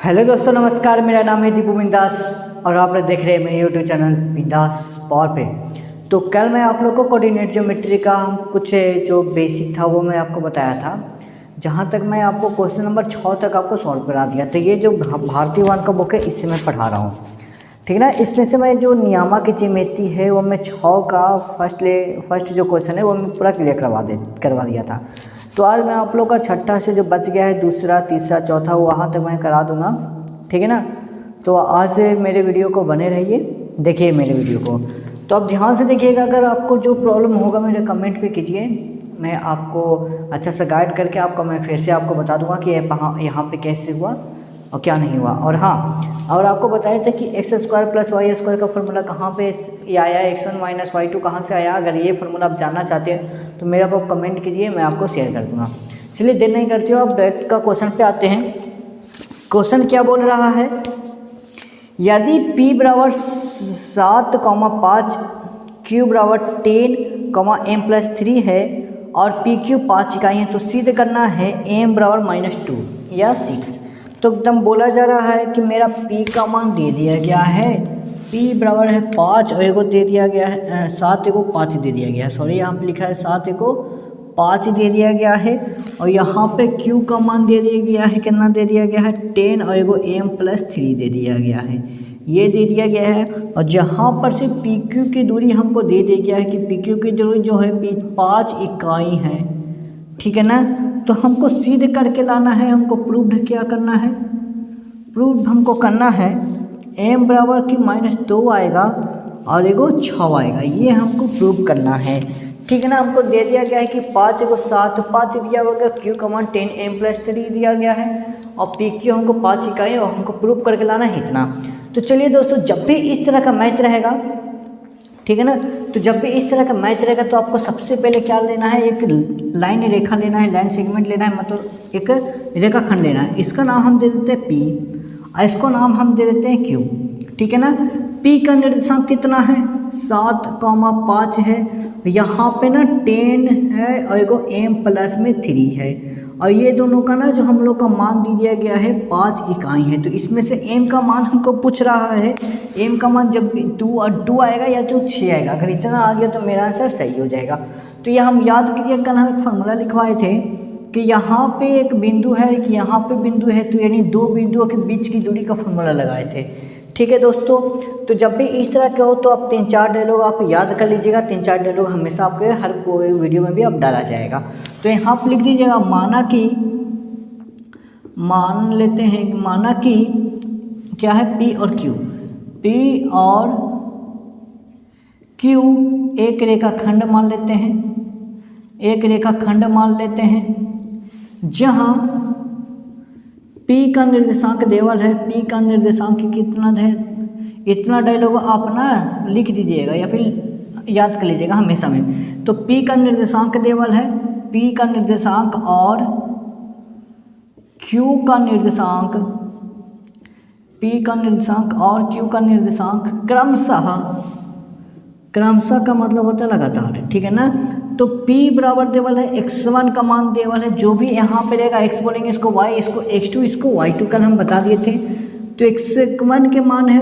Hello दोस्तों, नमस्कार। मेरा नाम है दीपू बिंदास और आप लोग देख रहे हैं मेरे यूट्यूब चैनल बिंदास पावर पे। तो कल मैं आप लोग को कोऑर्डिनेट ज्योमेट्री का कुछ जो बेसिक था वो मैं आपको बताया था। जहाँ तक मैं आपको क्वेश्चन नंबर 6 तक आपको सॉल्व करा दिया। तो ये जो भारतीय वन का बुक है इससे मैं पढ़ा रहा हूँ, ठीक है ना। इसमें से मैं जो नियामा की ज्योमेट्री है वो मैं 6 का फर्स्ट जो क्वेश्चन है वो मैं पूरा क्लियर करवा दिया था। तो आज मैं आप लोग का छठा से जो बच गया है, दूसरा, तीसरा, चौथा, वहाँ तक मैं करा दूंगा, ठीक है ना। तो आज से मेरे वीडियो को बने रहिए, देखिए मेरे वीडियो को। तो आप ध्यान से देखिएगा। अगर आपको जो प्रॉब्लम होगा मेरे कमेंट पे कीजिए, मैं आपको अच्छा सा गाइड करके आपको मैं फिर से आपको बता दूंगा कि यहाँ पे कैसे हुआ और क्या नहीं हुआ। और हाँ, और आपको बताया था कि x² + y² का फॉर्मूला कहाँ पे आया, x1 - y2 कहाँ से आया। अगर ये फार्मूला आप जानना चाहते हैं तो मेरा आप कमेंट कीजिए, मैं आपको शेयर कर दूंगा। चलिए देर नहीं करते हो, आप डायरेक्ट का क्वेश्चन पे आते हैं। क्वेश्चन क्या बोल रहा है, यदि p = 7,5, q = 10, m + 3 है और pq 5 इकाई है, तो सिद्ध करना है m = -2 या 6। तो एकदम बोला जा रहा है कि मेरा p का मान दे दिया गया है, p बराबर है 5 और एगो दे दिया गया है 7, एगो 5 दे दिया गया है। सॉरी, यहाँ पे लिखा है 7, एगो 5 दे दिया गया है। और यहाँ पे q का मान दे दिया गया है, कितना दे दिया गया है 10 और एगो m + 3 दे दिया गया है, ये दे दिया गया है। और जहाँ पर से pq की दूरी हमको दे दिया गया है कि pq की दूरी जो है 5 इकाई है, ठीक है ना। तो हमको सिद्ध करके लाना है, हमको प्रूव्ड क्या करना है, प्रूव्ड हमको करना है m बराबर की -2 आएगा और एगो 6 आएगा, ये हमको प्रूव करना है, ठीक है ना। हमको दे दिया गया है कि 5 एगो 7, 5 दिया होगा, q का मान 10, m + 3 दिया गया है और pq हमको 5 इकाई और हमको प्रूव करके लाना है इतना। तो चलिए दोस्तों, जब भी इस तरह का मैथ रहेगा, ठीक है ना, तो जब भी इस तरह का मैथ रहेगा तो आपको सबसे पहले क्या लेना है, एक लाइन रेखा लेना है, लाइन सेगमेंट लेना है, मतलब एक रेखाखंड लेना है। इसका नाम हम दे देते हैं p और इसको नाम हम दे देते हैं q, ठीक है ना। p का निर्देशांक कितना है, 7,5 है, यहाँ पे ना 10 है और एगो m + 3 है और ये दोनों का ना जो हम लोग का मान दे दिया गया है 5 इकाई है। तो इसमें से m का मान हमको पूछ रहा है, m का मान जब भी 2 आएगा या तो 6 आएगा, अगर इतना आ गया तो मेरा आंसर सही हो जाएगा। तो ये हम याद कीजिए, कल हम एक फार्मूला लिखवाए थे कि यहाँ पे एक बिंदु है कि यहाँ पे बिंदु है, तो यानी दो बिंदुओं के बीच की दूरी का फार्मूला लगाए थे, ठीक है दोस्तों। तो जब भी इस तरह के हो तो आप 3-4 डायलॉग आप याद कर लीजिएगा। 3-4 डायलॉग हमेशा आपके हर कोई वीडियो में भी आप डाला जाएगा। तो यहाँ आप लिख दीजिएगा, मान लेते हैं, माना कि क्या है p और q, एक रेखाखंड मान लेते हैं, एक रेखाखंड मान लेते हैं जहाँ p का निर्देशांक देवल है, p का निर्देशांक कितना है, इतना डायलॉग आप ना लिख दीजिएगा या फिर याद कर लीजिएगा हमेशा में। तो p का निर्देशांक देवल है, p का निर्देशांक और q का निर्देशांक, p का निर्देशांक और q का निर्देशांक क्रमशः का मतलब होता है लगातार, ठीक है ना। तो p बराबर देवल है, x1 का मान देवल है, जो भी यहाँ पे रहेगा x बोलेंगे, इसको y, इसको x2, इसको y2, कल हम बता दिए थे। तो x1 के मान है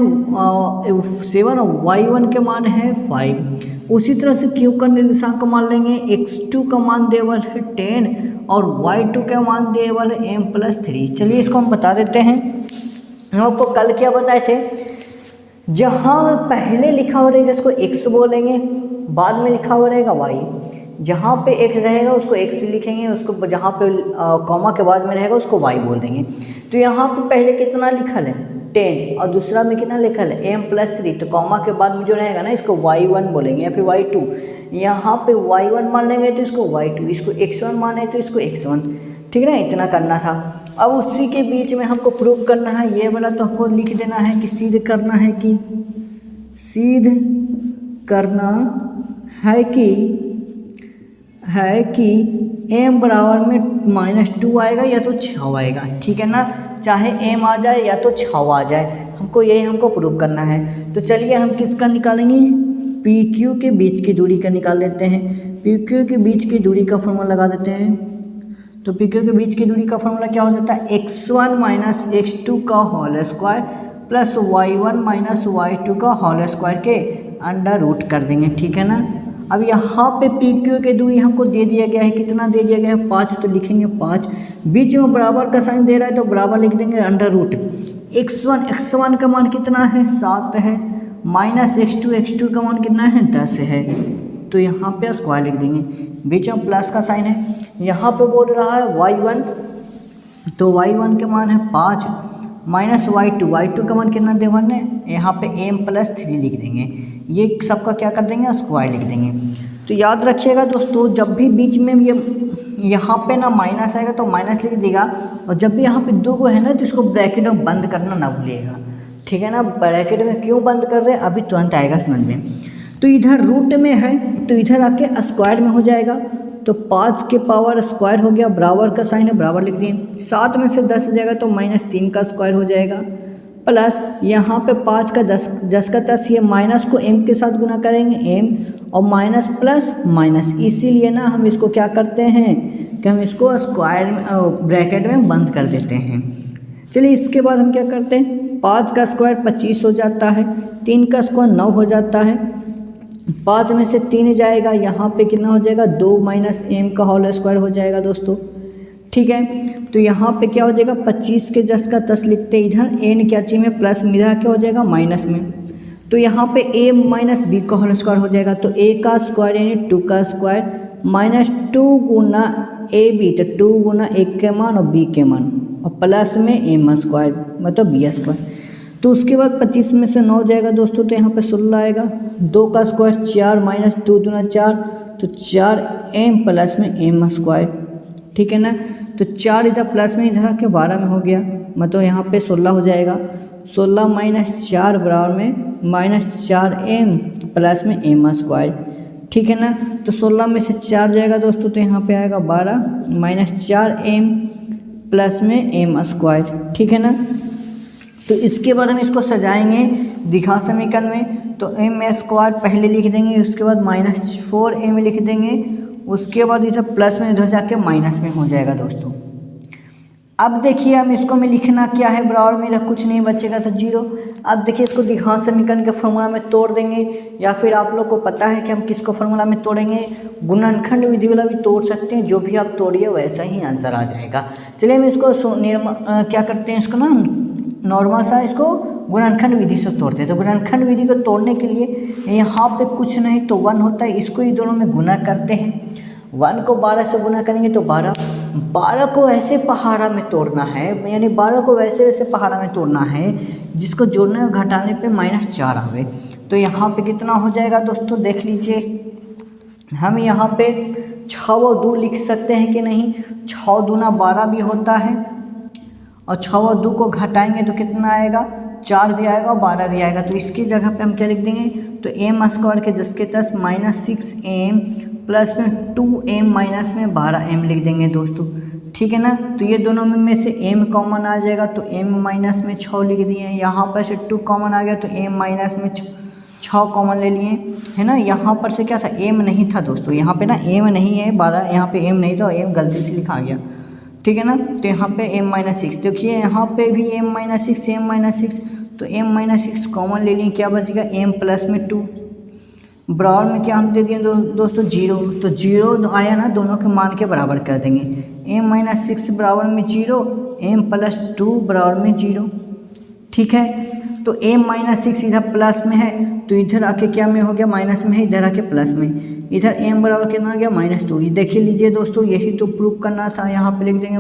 7 और y1 के मान है 5। उसी तरह से q का निर्देशांक मान लेंगे, x2 का मान देवल है 10 और y2 का मान देवल है m + 3। चलिए इसको हम बता देते हैं। हम आपको कल क्या बताए थे, जहाँ पहले लिखा हो रहेगा इसको x बोलेंगे, बाद में लिखा हो रहेगा y, जहाँ पे एक रहेगा उसको x लिखेंगे, उसको जहाँ पे कॉमा के बाद में रहेगा उसको y बोल देंगे। तो यहाँ पे पहले कितना लिखल है 10 और दूसरा में कितना लिखल है m + 3, तो कॉमा के बाद में जो रहेगा ना इसको y1 बोलेंगे या फिर y2। यहाँ पे y1 मान लेंगे तो इसको y2, इसको x1 माने तो इसको x1, ठीक है ना। इतना करना था। अब उसी के बीच में हमको प्रूव करना है, ये वाला तो हमको लिख देना है कि सिद्ध करना है कि m बराबर में -2 आएगा या तो 6 आएगा, ठीक है ना। चाहे m आ जाए या तो 6 आ जाए, हमको प्रूव करना है। तो चलिए हम किसका निकालेंगे, PQ के बीच की दूरी का निकाल देते हैं। PQ के बीच की दूरी का फॉर्मूला लगा देते हैं। तो पी क्यू के बीच की दूरी का फॉर्मूला क्या हो जाता है, x1 माइनस x2 का whole square plus y1 minus y2 का होल स्क्वायर के अंडर रूट कर देंगे, ठीक है ना। अब यहाँ पे पी क्यू की दूरी हमको दे दिया गया है, कितना दे दिया गया है, 5, तो लिखेंगे 5, बीच में बराबर का साइन दे रहा है तो बराबर लिख देंगे अंडर रूट x1 का मान कितना है, 7 है, माइनस x2 का मान कितना है, 10 है, तो यहाँ पे स्क्वायर लिख देंगे, बीच में प्लस का साइन है। यहाँ पे बोल रहा है y1, तो y1 के मान है 5 माइनस y2 का मान कितना दे 1 है, यहाँ पे m+3 लिख देंगे, ये सबका क्या कर देंगे, स्क्वायर लिख देंगे। तो याद रखिएगा दोस्तों, जब भी बीच में ये यहाँ पे ना माइनस आएगा तो माइनस लिख देगा, और जब भी यहाँ पे 2 को है ना तो इसको ब्रैकेट में बंद करना ना भूलिएगा, ठीक है ना। ब्रैकेट में क्यों बंद कर रहे हैं अभी तुरंत आएगा समझ में। तो इधर रूट में है तो इधर आके स्क्वायर में हो जाएगा, तो 5 के पावर स्क्वायर हो गया, बराबर का साइन है बराबर लिख दिए, 7 में से 10 हो जाएगा तो -3 का स्क्वायर हो जाएगा, प्लस यहाँ पे 5 का 10 का 10, ये माइनस को m के साथ गुना करेंगे m, और माइनस प्लस माइनस, इसीलिए ना हम इसको क्या करते हैं कि हम इसको स्क्वायर में ब्रैकेट में बंद कर देते हैं। चलिए इसके बाद हम क्या करते हैं, 5 का स्क्वायर 25 हो जाता है, 3 का स्क्वायर 9 हो जाता है, 5 में से 3 जाएगा, यहाँ पे कितना हो जाएगा, 2 माइनस m का होल स्क्वायर हो जाएगा दोस्तों, ठीक है। तो यहाँ पे क्या हो जाएगा, 25 के 10 का 10 लिखते हैं, इधर n क्या चीज में प्लस में, इधर क्या हो जाएगा माइनस में, तो यहाँ पे a माइनस b का होल स्क्वायर हो जाएगा, तो a का स्क्वायर यानी 2 का स्क्वायर माइनस 2 गुना ab, तो 2 गुना a के मान और b के मान, और प्लस में m स्क्वायर मतलब b स्क्वायर। तो उसके बाद 25 में से 9 जाएगा दोस्तों, तो यहाँ पे 16 आएगा, 2 का स्क्वायर 4 माइनस 2 दूना 4, तो 4m प्लस में m स्क्वायर, ठीक है ना। तो 4 इधर प्लस में इधर आके 12 में हो गया, मतलब यहाँ पे 16 हो जाएगा, 16 माइनस 4 बराबर में -4m प्लस में m स्क्वायर, ठीक है ना। तो 16 में से 4 जाएगा दोस्तों, तो यहाँ पे आएगा 12 -4m प्लस में m स्क्वायर, ठीक है ना। तो इसके बाद हम इसको सजाएंगे दिखा समीकरण में, तो m स्क्वायर पहले लिख देंगे, उसके बाद -4m लिख देंगे, उसके बाद इधर प्लस में इधर जाके माइनस में हो जाएगा दोस्तों। अब देखिए हम इसको में लिखना क्या है, बराबर में इधर कुछ नहीं बचेगा तो 0। अब देखिए इसको दिखा समीकरण के फॉर्मूला में तोड़ देंगे, या फिर आप लोग को पता है कि हम किसको फॉर्मूला में तोड़ेंगे, गुणनखंड विधि वाला भी तोड़ सकते हैं, जो भी आप तोड़िए वैसा ही आंसर आ जाएगा। चलिए हम इसको क्या करते हैं, इसको ना नॉर्मल सा इसको गुणनखंड विधि से तोड़ते हैं। तो गुणनखंड विधि को तोड़ने के लिए यहाँ पे कुछ नहीं तो 1 होता है, इसको ही दोनों में गुना करते हैं, 1 को 12 से गुना करेंगे तो 12 को ऐसे पहाड़ा में तोड़ना है, यानी 12 को वैसे पहाड़ा में तोड़ना है जिसको जोड़ने और घटाने पे -4 आवे। तो यहाँ पे कितना हो जाएगा दोस्तों, देख लीजिए, हम यहाँ पे 6 और 2 लिख सकते हैं कि नहीं, 6 दूना 12 भी होता है, और 6 और 2 को घटाएंगे तो कितना आएगा, 4 भी आएगा और 12 भी आएगा। तो इसकी जगह पे हम क्या लिख देंगे, तो m स्क्वायर के 10 के 10 -6m प्लस में 2m माइनस में 12m लिख देंगे दोस्तों, ठीक है ना। तो ये दोनों में से m कॉमन आ जाएगा, तो m माइनस में 6 लिख दिए, यहाँ पर से 2 कॉमन आ गया तो m माइनस में 6 कॉमन ले लिए, है ना। यहाँ पर से क्या था, m नहीं था दोस्तों, यहाँ पे ना m नहीं है, 12 यहाँ पे m नहीं था, m गलती से लिखा गया, ठीक है ना। तो यहाँ पे m-6, देखिए यहाँ पे भी m-6 तो m-6 कॉमन ले लिए, क्या बचेगा m प्लस में 2, बराबर में क्या हम दे दिए दोस्तों 0, तो 0 आया ना, दोनों के मान के बराबर कर देंगे, m-6 बराबर में 0, m प्लस 2 बराबर में 0, ठीक है। तो m-6 इधर प्लस में है तो इधर आके क्या में हो गया, माइनस में है, इधर आके प्लस में, इधर m बराबर कितना आ गया -2। ये देखिए लीजिए दोस्तों, यही तो प्रूव करना था, यहाँ पे लिख देंगे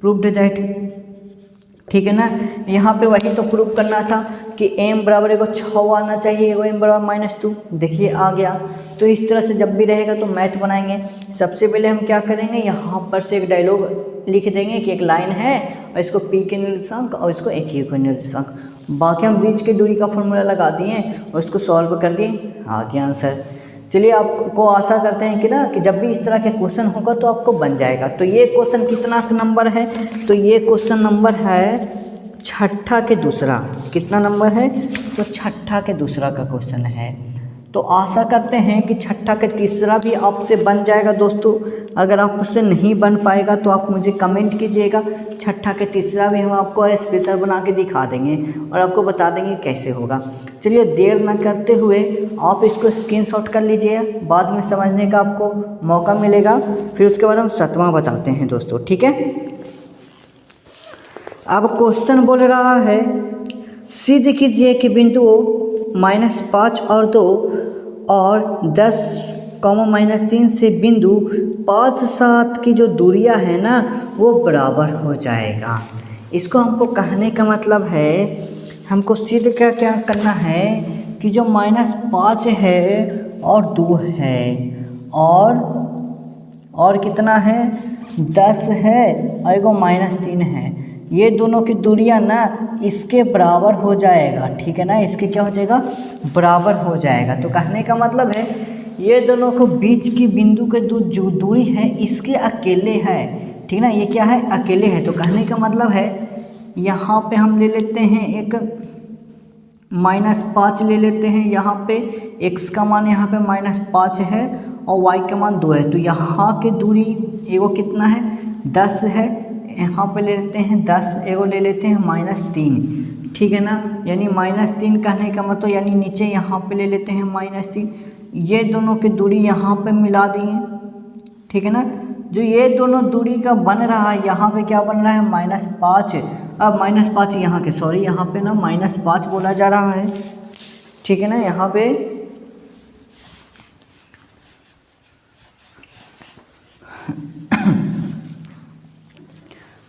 प्रूव्ड दैट, ठीक है ना। यहाँ पे वही तो प्रूव करना था कि m बराबर एगो 6 आना चाहिए, एगो m बराबर -2, देखिए आ गया। तो इस तरह से जब भी रहेगा तो मैथ बनाएंगे। सबसे पहले हम क्या करेंगे, यहाँ पर से एक डायलॉग लिख देंगे कि एक लाइन है और इसको p के निर्देशांक और इसको एक के निर्देशांक, बाकी हम बीच की दूरी का फॉर्मूला लगा दिए और इसको सॉल्व कर दिए, आ गया आंसर। चलिए आपको आशा करते हैं कि ना कि जब भी इस तरह के क्वेश्चन होगा तो आपको बन जाएगा। तो ये क्वेश्चन कितना नंबर है, तो ये क्वेश्चन नंबर है 6ठा के दूसरा, कितना नंबर है, तो 6ठा के दूसरा का क्वेश्चन है। तो आशा करते हैं कि छठा का तीसरा भी आपसे बन जाएगा दोस्तों। अगर आपसे नहीं बन पाएगा तो आप मुझे कमेंट कीजिएगा, छठा का तीसरा भी हम आपको स्पेशल बना के दिखा देंगे और आपको बता देंगे कैसे होगा। चलिए देर ना करते हुए आप इसको स्क्रीनशॉट कर लीजिए, बाद में समझने का आपको मौका मिलेगा, फिर उसके बाद हम सातवां बताते हैं दोस्तों, ठीक है। अब क्वेश्चन बोल रहा है सिद्ध कीजिए कि बिंदुओं -5 और 2 और 10, -3 से बिंदु 5, 7 की जो दूरियां है ना वो बराबर हो जाएगा। इसको हमको कहने का मतलब है, हमको सिद्ध क्या करना है कि जो -5 है और 2 है और कितना है 10 है और एगो -3 है, ये दोनों की दूरियां ना इसके बराबर हो जाएगा, ठीक है ना, इसके क्या हो जाएगा बराबर हो जाएगा। तो कहने का मतलब है ये दोनों को बीच की बिंदु के जो दूरी है इसके अकेले है, ठीक ना, ये क्या है अकेले है। तो कहने का मतलब है यहाँ पे हम ले लेते हैं एक -5 ले लेते हैं, यहाँ पे x का मान यहाँ पे -5 है और y का मान 2 है, तो यहाँ की दूरी एगो कितना है 10 है, यहाँ पे ले लेते हैं 10, एगो ले लेते हैं -3, ठीक है ना, यानी -3 कहने का मतलब यानी नीचे यहाँ पे ले लेते हैं -3, ये दोनों की दूरी यहाँ पे मिला दिए, ठीक है ना। जो ये दोनों दूरी का बन रहा है यहाँ पे क्या बन रहा है -5, अब -5 यहाँ के यहाँ पे ना -5 बोला जा रहा है, ठीक है ना। यहाँ पे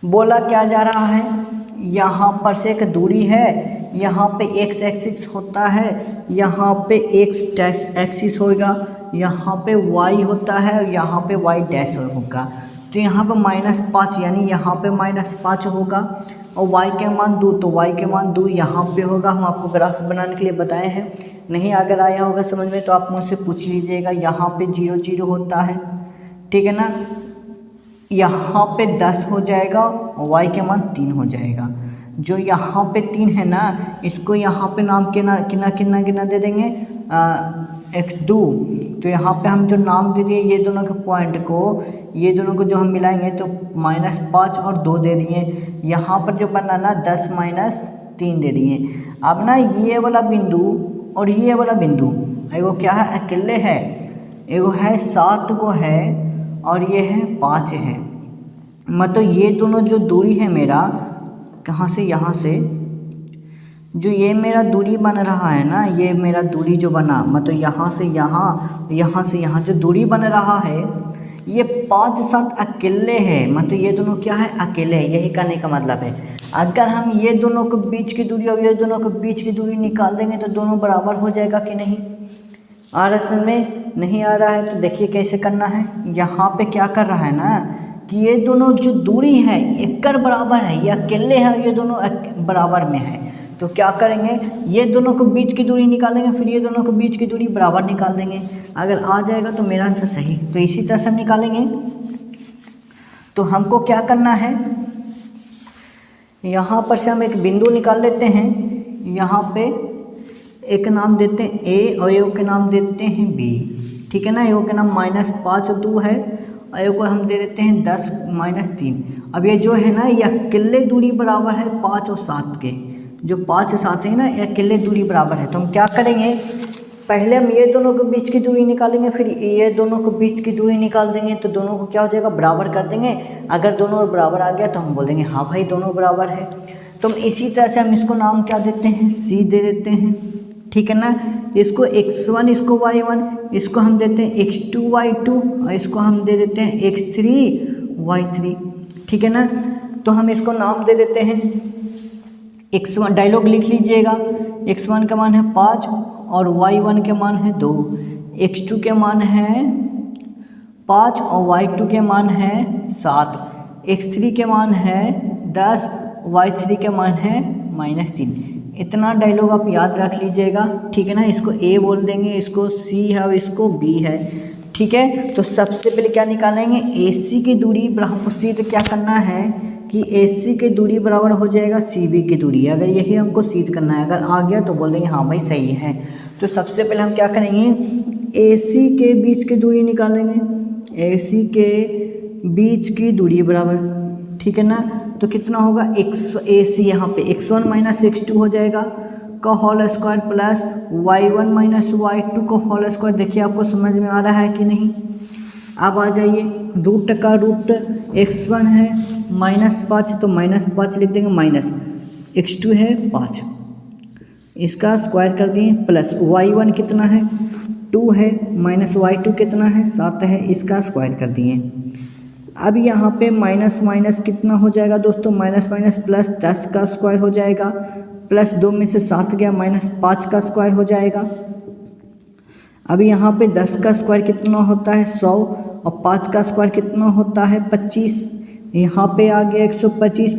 बोला क्या जा रहा है, यहाँ पर से एक दूरी है, यहाँ पे x एक्सिस होता है, यहाँ पे x डैश एक्सिस होगा, यहाँ पे y होता है और यहाँ पे y डैश होगा। तो यहाँ पे -5 यानी यहाँ पे -5 होगा और y के मान 2, तो y के मान 2 यहाँ पे होगा। हम आपको ग्राफ बनाने के लिए बताए हैं, नहीं अगर आया होगा समझ में तो आप मुझसे पूछ लीजिएगा। यहाँ पे 0 0 होता है, ठीक है ना, यहाँ पे 10 हो जाएगा और y के मान 3 हो जाएगा। जो यहाँ पे 3 है ना इसको यहाँ पे नाम कितना दे देंगे 1 2, तो यहाँ पे हम जो नाम दे दिए ये दोनों के पॉइंट को, ये दोनों को जो हम मिलाएंगे तो -5 और 2 दे दिए। यहाँ पर जो बना ना 10 -3 दे दिए। अब ना ये वाला बिंदु और ये वाला बिंदु एगो क्या है अकेले है, एगो है 7 को है और ये है 5 है, मतलब ये दोनों जो दूरी है मेरा कहाँ से यहाँ से, जो ये मेरा दूरी बन रहा है ना, ये मेरा दूरी जो बना मतलब यहाँ से यहाँ, यहाँ से यहाँ जो दूरी बन रहा है ये 5 7 अकेले है, मतलब ये दोनों क्या है अकेले है, यही कहने का मतलब है। अगर हम ये दोनों के बीच की दूरी और ये दोनों के बीच की दूरी निकाल देंगे तो दोनों बराबर हो जाएगा कि नहीं। आ रहा समझ में, नहीं आ रहा है तो देखिए कैसे करना है। यहाँ पे क्या कर रहा है ना कि ये दोनों जो दूरी है एकड़ बराबर है, ये अकेले है, ये दोनों बराबर में है, तो क्या करेंगे ये दोनों के बीच की दूरी निकालेंगे, फिर ये दोनों के बीच की दूरी बराबर निकाल देंगे। अगर आ जाएगा तो मेरा आंसर सही, तो इसी तरह से हम निकालेंगे। तो हमको क्या करना है, यहाँ पर से हम एक बिंदु निकाल लेते हैं, यहाँ पे एक नाम देते हैं A और एक के नाम देते हैं B, ठीक है ना। एक के नाम -5 और 2 है और एक को हम दे देते हैं 10 -3। अब ये जो है ना ये अकेले दूरी बराबर है 5 और 7 के, जो 5 और 7 है ना ये अकेले दूरी बराबर है। तो हम क्या करेंगे, पहले हम ये दोनों के बीच की दूरी निकालेंगे, फिर ये दोनों के बीच की दूरी निकाल देंगे, तो दोनों को क्या हो जाएगा बराबर कर देंगे। अगर दोनों बराबर आ गया तो हम बोल देंगे हाँ भाई दोनों बराबर है। तो हम इसी तरह से हम इसको नाम क्या देते हैं C दे देते हैं, ठीक है ना। इसको x1 इसको y1, इसको हम देते हैं x2 y2 और इसको हम दे देते हैं x3 y3, ठीक है ना। तो हम इसको नाम दे देते हैं x1, डायलॉग लिख लीजिएगा, x1 का मान है 5 और y1 के मान है 2, x2 के मान है 5 और y2 के मान है 7, x3 के मान है 10, y3 के मान है -3। इतना डायलॉग आप याद रख लीजिएगा, ठीक है ना। इसको A बोल देंगे, इसको C है और इसको B है, ठीक है। तो सबसे पहले क्या निकालेंगे AC की दूरी पर हमको सीधे क्या करना है कि कि AC की दूरी बराबर हो जाएगा CB की दूरी। अगर यही हमको सिद्ध करना है, अगर आ गया तो बोल देंगे हाँ भाई सही है। तो सबसे पहले हम क्या करेंगे, AC के बीच की दूरी निकालेंगे, AC के बीच की दूरी बराबर, ठीक है ना। तो कितना होगा AC यहाँ पे x1 माइनस x2 हो जाएगा का whole square plus y1 minus y2 का होल स्क्वायर। देखिए आपको समझ में आ रहा है कि नहीं। अब आ जाइए, रूट का रूट x1 है -5 तो -5 लिख देंगे, माइनस x2 है 5, इसका स्क्वायर कर दिए, प्लस y1 कितना है 2 है, माइनस y2 कितना है 7 है, इसका स्क्वायर कर दिए। अब यहाँ पे माइनस माइनस कितना हो जाएगा दोस्तों, माइनस माइनस प्लस 10 का स्क्वायर हो जाएगा, प्लस 2 में से 7 गया, -5 का स्क्वायर हो जाएगा। अब यहाँ पे 10 का स्क्वायर कितना होता है 100 और 5 का स्क्वायर कितना होता है 25। यहाँ पे आ गया 125,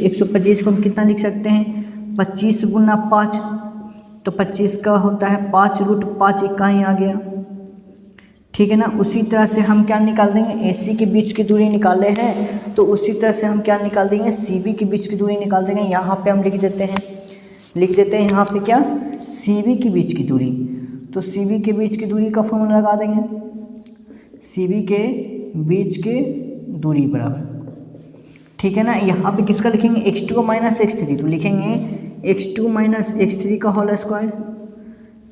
125 को हम कितना लिख सकते हैं 25 गुना 5, तो 25 का होता है 5 रूट 5 इकाई आ गया, ठीक है ना। उसी तरह से हम क्या निकाल देंगे, AC के बीच की दूरी निकाले हैं तो उसी तरह से हम क्या निकाल देंगे, CB के बीच की दूरी निकाल देंगे। यहाँ पे हम लिख देते हैं यहाँ पे क्या, CB के बीच की दूरी। तो CB के बीच की दूरी का फॉर्मूला लगा देंगे, CB के बीच की दूरी बराबर, ठीक है ना। यहाँ पे किसका लिखेंगे, x2 माइनस x3, तो लिखेंगे x2 माइनस x3 का whole square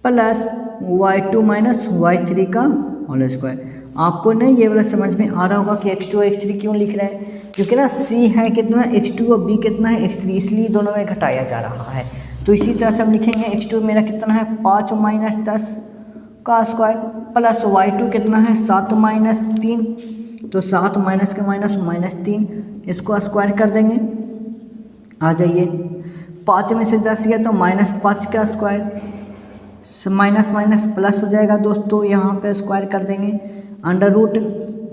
plus y2 minus y3 का होल स्क्वायर। आपको ना ये वाला समझ में आ रहा होगा कि x2 और x3 क्यों लिख रहे हैं, क्योंकि ना C है कितना x2 और B कितना है x3, इसलिए दोनों में घटाया जा रहा है। तो इसी तरह से हम लिखेंगे x2 मेरा कितना है 5 माइनस 10 का स्क्वायर प्लस y2 कितना है 7 माइनस 3, तो 7 माइनस के माइनस -3, इसको स्क्वायर कर देंगे। आ जाइए, 5 में से 10 गया तो -5 का स्क्वायर, माइनस माइनस प्लस हो जाएगा दोस्तों, यहाँ पे स्क्वायर कर देंगे। अंडर रूट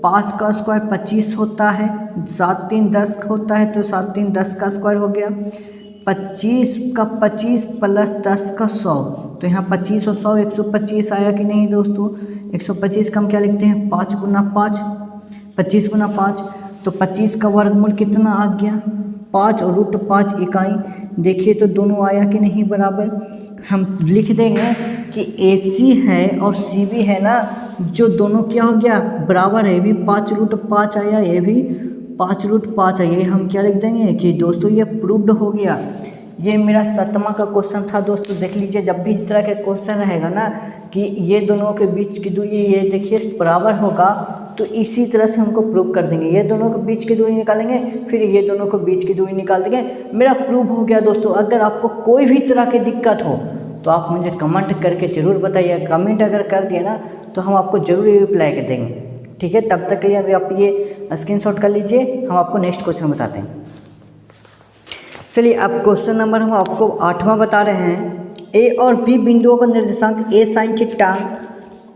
5 का स्क्वायर 25 होता है, 7 3 10 होता है, तो 7 3 10 का स्क्वायर हो गया। 25 का 25 प्लस 10 का 100, तो यहाँ 25 और 100 125 आया कि नहीं दोस्तों। 125 का हम क्या लिखते हैं 5 गुना 5, 25 गुना 5, तो 25 का वर्गमूल कितना आ गया 5 और रूट 5 इकाई। देखिए तो दोनों आया कि नहीं बराबर। हम लिख देंगे कि AC है और CB है ना, जो दोनों क्या हो गया बराबर है, ये भी 5 रूट 5 आया, ये भी 5 रूट 5 आया। ये हम क्या लिख देंगे कि दोस्तों ये प्रूव्ड हो गया। ये मेरा 7वां का क्वेश्चन था दोस्तों। देख लीजिए, जब भी इस तरह के क्वेश्चन रहेगा ना कि ये दोनों के बीच की दूरी ये देखिए बराबर होगा, तो इसी तरह से हमको प्रूव कर देंगे। ये दोनों के बीच की दूरी निकालेंगे, फिर ये दोनों के बीच की दूरी निकाल देंगे, मेरा प्रूव हो गया दोस्तों। अगर आपको कोई भी तरह की दिक्कत हो तो आप मुझे कमेंट करके ज़रूर बताइए। कमेंट अगर कर दिए ना तो हम आपको ज़रूर रिप्लाई कर देंगे, ठीक है। तब तक के लिए अभी आप ये स्क्रीनशॉट कर लीजिए, हम आपको नेक्स्ट क्वेश्चन बताते हैं। चलिए, अब क्वेश्चन नंबर हम आपको 8वां बता रहे हैं। A और B बिंदुओं का निर्देशांक A sine theta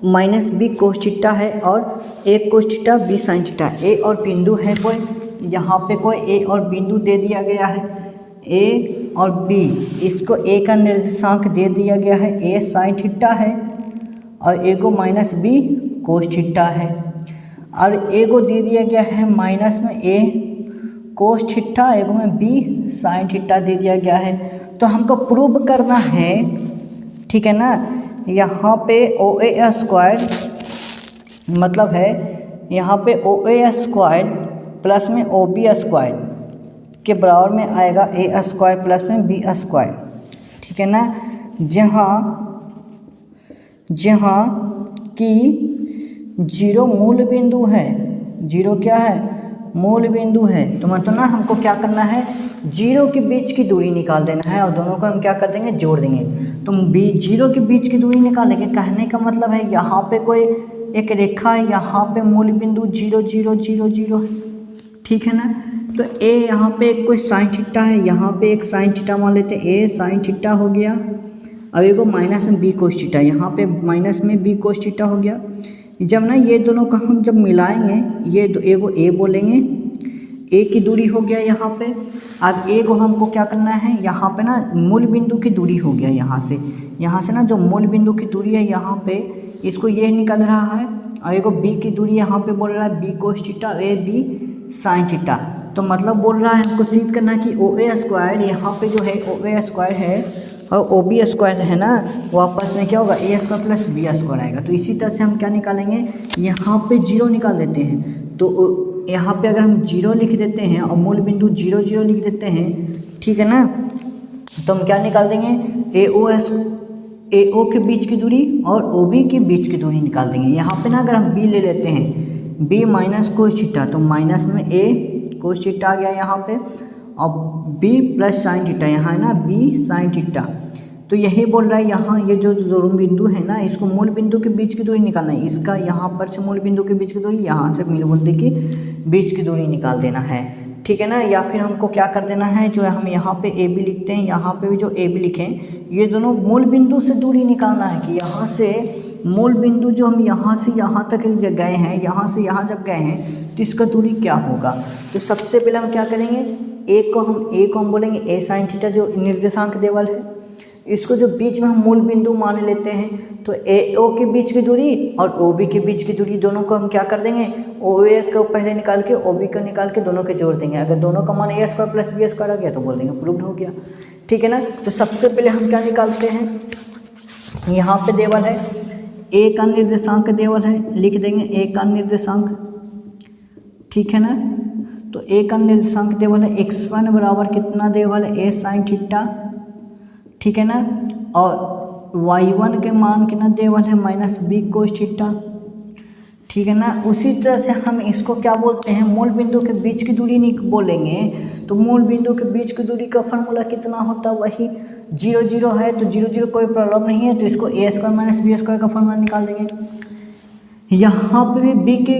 minus B cos theta है और A cos theta B sine theta. A और बिंदु है कोई, यहाँ पे कोई A और बिंदु दे दिया गया है, A और B, इसको A का निर्देशांक दे दिया गया है A साइन थीटा है और A को माइनस B कोस थीटा है, और A को दे दिया गया है माइनस में A कोस थीटा, एक में B साइन थीटा दे दिया गया है। तो हमको प्रूव करना है, ठीक है ना। यहाँ पे OA स्क्वायर मतलब है, यहाँ पे OA स्क्वायर प्लस में OB स्क्वायर के बराबर में आएगा A स्क्वायर प्लस में B स्क्वायर, ठीक है ना। जहाँ कि 0 मूल बिंदु है, 0 क्या है मूल बिंदु है, तो मतलब ना हमको क्या करना है 0 के बीच की दूरी निकाल देना है और दोनों को हम क्या कर देंगे जोड़ देंगे। तो 0 के बीच की दूरी निकालेंगे, कहने का मतलब है यहाँ पे कोई एक रेखा है, यहाँ पे मूल बिंदु 0 0 0 0 है, ठीक है ना। तो A यहाँ पे एक कोई साइन थीटा है, यहाँ पे एक साइन थीटा मान लेते हैं, A साइन थीटा हो गया। अब एक माइनस में B कोस थीटा, यहाँ पे माइनस में B कोस थीटा हो गया। जब ना ये दोनों का हम जब मिलाएंगे, ये एगो A बोलेंगे, A की दूरी हो गया यहाँ पे। अब A को हमको क्या करना है, यहाँ पे ना मूल बिंदु की दूरी हो गया, यहाँ से ना जो मूल बिंदु की दूरी है यहाँ पे, इसको ये निकल रहा है, और एगो B की दूरी यहाँ पे बोल रहा है B cos theta A B sine theta. तो मतलब बोल रहा है हमको सिद्ध करना कि ओ ए स्क्वायर यहाँ पे जो है ओ ए स्क्वायर है और ओ बी स्क्वायर है ना, वो आपस में क्या होगा ए स्क्वायर प्लस बी स्क्वायर आएगा। तो इसी तरह से हम क्या निकालेंगे, यहाँ पे जीरो निकाल देते हैं। तो यहाँ पे अगर हम जीरो लिख देते हैं और मूल बिंदु 0 0 लिख देते हैं, ठीक है ना, तो हम क्या निकाल देंगे ए ओ के बीच की दूरी और ओ बी के बीच की दूरी निकाल देंगे। यहाँ पे ना अगर हम बी ले लेते हैं, बी माइनस कोस थीटा, तो माइनस में ए कोस थीटा आ गया यहाँ पे, और बी प्लस साइन थीटा यहाँ है ना, बी साइन थीटा। तो यही बोल रहा है यहाँ ये जो दोनों बिंदु है ना, इसको मूल बिंदु के बीच की दूरी निकालना है। इसका यहाँ पर से मूल बिंदु के बीच की दूरी, यहाँ से मूल बिंदु के बीच की दूरी निकाल देना है, ठीक है ना। या फिर हमको क्या कर देना है, जो हम यहाँ पे ए बी लिखते हैं, यहाँ पे भी जो ए बी लिखें, ये दोनों मूल बिंदु से दूरी निकालना है कि यहाँ से मूल बिंदु जो हम यहाँ से यहाँ तक जब गए हैं, यहाँ से यहाँ जब गए हैं, तो इसका दूरी क्या होगा। तो सबसे पहले हम क्या करेंगे, ए को हम बोलेंगे ए साइन थीटा, जो निर्देशांक देवल है, इसको जो बीच में हम मूल बिंदु मान लेते हैं। तो ए ओ के बीच की दूरी और ओ बी के बीच की दूरी, दोनों को हम क्या कर देंगे, ओ ए को पहले निकाल के ओ बी को निकाल के दोनों के जोड़ देंगे। अगर दोनों का मान ए स्क्वायर प्लस बी स्क्वायर आ गया तो बोल देंगे प्रूव्ड हो गया, ठीक है ना। तो सबसे पहले हम क्या निकालते हैं, यहाँ पे देवल है ए का निर्देशांक देवल है, लिख देंगे ए का निर्देशांक, ठीक है ना। तो ए का निर्देशांक देवल है x1 बराबर कितना देवल है, ए साइन थीटा, ठीक है ना। और y1 के मान कितना देवल है, माइनस बी कोस थीटा, ठीक है ना। उसी तरह से हम इसको क्या बोलते हैं, मूल बिंदु के बीच की दूरी नहीं बोलेंगे। तो मूल बिंदु के बीच की दूरी का फॉर्मूला कितना होता है, वही 0 0 है, तो 0 0 कोई प्रॉब्लम नहीं है, तो इसको ए स्क्वायर माइनस बी स्क्वायर का फॉर्मूला निकाल देंगे। यहाँ पे भी बी के,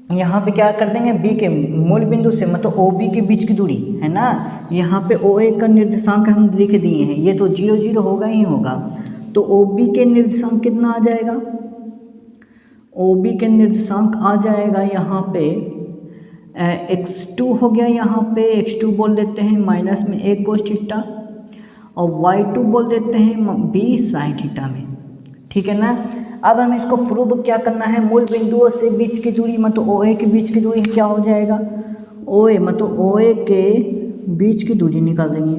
यहाँ पे क्या कर देंगे, बी के मूल बिंदु से मतलब ओ बी के बीच की दूरी है ना, यहाँ पे ओ ए का निर्देशांक हम लिख दिए हैं, ये तो 0 0 होगा ही होगा। तो ओ बी के निर्देशांक कितना आ जाएगा, ओ बी के निर्देशांक आ जाएगा यहाँ पे x2 हो गया, यहाँ पे x2 बोल देते हैं माइनस में ए कोस थीटा, और y2 बोल देते हैं बी साइन थीटा में, ठीक है ना। अब हम इसको प्रूव क्या करना है, मूल बिंदुओं से बीच की दूरी मतलब ओ ए के बीच की दूरी क्या हो जाएगा, ओ ए मतलब ओ ए के बीच की दूरी निकाल देंगे,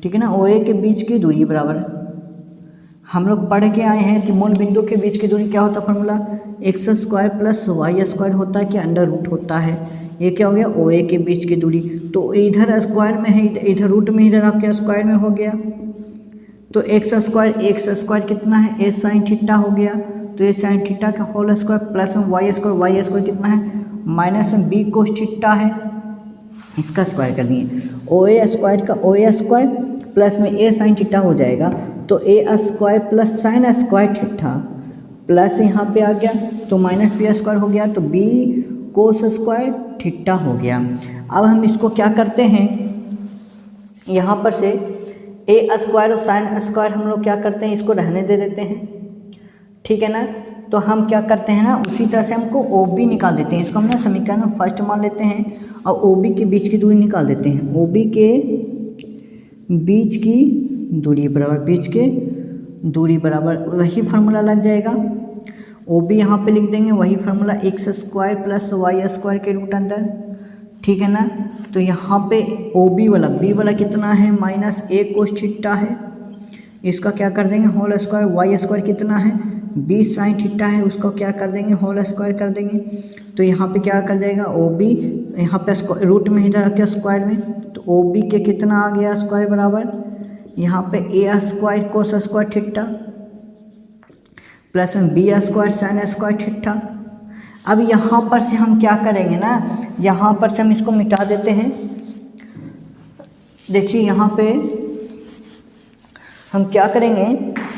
ठीक है ना। ओ ए के बीच की दूरी बराबर हम लोग पढ़ के आए हैं कि मूल बिंदु के बीच की दूरी क्या होता है, formula X square plus Y square होता है कि अंडर रूट होता है। ये क्या हो गया, ओ ए के बीच की दूरी, तो इधर स्क्वायर में है, इधर रूट में, इधर आपके स्क्वायर में हो गया। तो एक्स स्क्वायर कितना है, ए साइन थीटा हो गया, तो ए साइन थीटा का होल स्क्वायर प्लस में वाई स्क्वायर कितना है, माइनस में बी कोस थीटा है, इसका स्क्वायर कर दिए। ओ ए स्क्वायर प्लस में ए साइन थीटा हो जाएगा, तो A square plus sine square theta plus यहाँ पे आ गया, तो माइनस बी स्क्वायर हो गया, तो बी कोस स्क्वायर थीटा हो गया। अब हम इसको क्या करते हैं, यहाँ पर से ए स्क्वायर और साइन स्क्वायर हम लोग क्या करते हैं, इसको रहने दे देते हैं, ठीक है ना। तो हम क्या करते हैं ना, उसी तरह से हमको ओ बी निकाल देते हैं, इसको हम ना समीकरण फर्स्ट मान लेते हैं और ओ बी के बीच की दूरी निकाल देते हैं। ओ बी के बीच की दूरी बराबर वही फार्मूला लग जाएगा, ओ बी यहाँ पे लिख देंगे, वही formula X square plus Y square के रूट अंदर, ठीक है ना। तो यहाँ पे ओ बी वाला कितना है, माइनस ए कोस थीटा है, इसका क्या कर देंगे होल स्क्वायर, वाई स्क्वायर कितना है, बी साइन थीटा है, उसको क्या कर देंगे होल स्क्वायर कर देंगे। तो यहाँ पे क्या कर जाएगा, ओ बी यहाँ पे रूट में इधर रख के स्क्वायर में, तो ओ बी के कितना आ गया स्क्वायर बराबर, यहाँ पे A square cos square theta plus में B square sine square theta. अब यहाँ पर से हम क्या करेंगे ना, यहाँ पर से हम इसको मिटा देते हैं। देखिए यहाँ पे हम क्या करेंगे,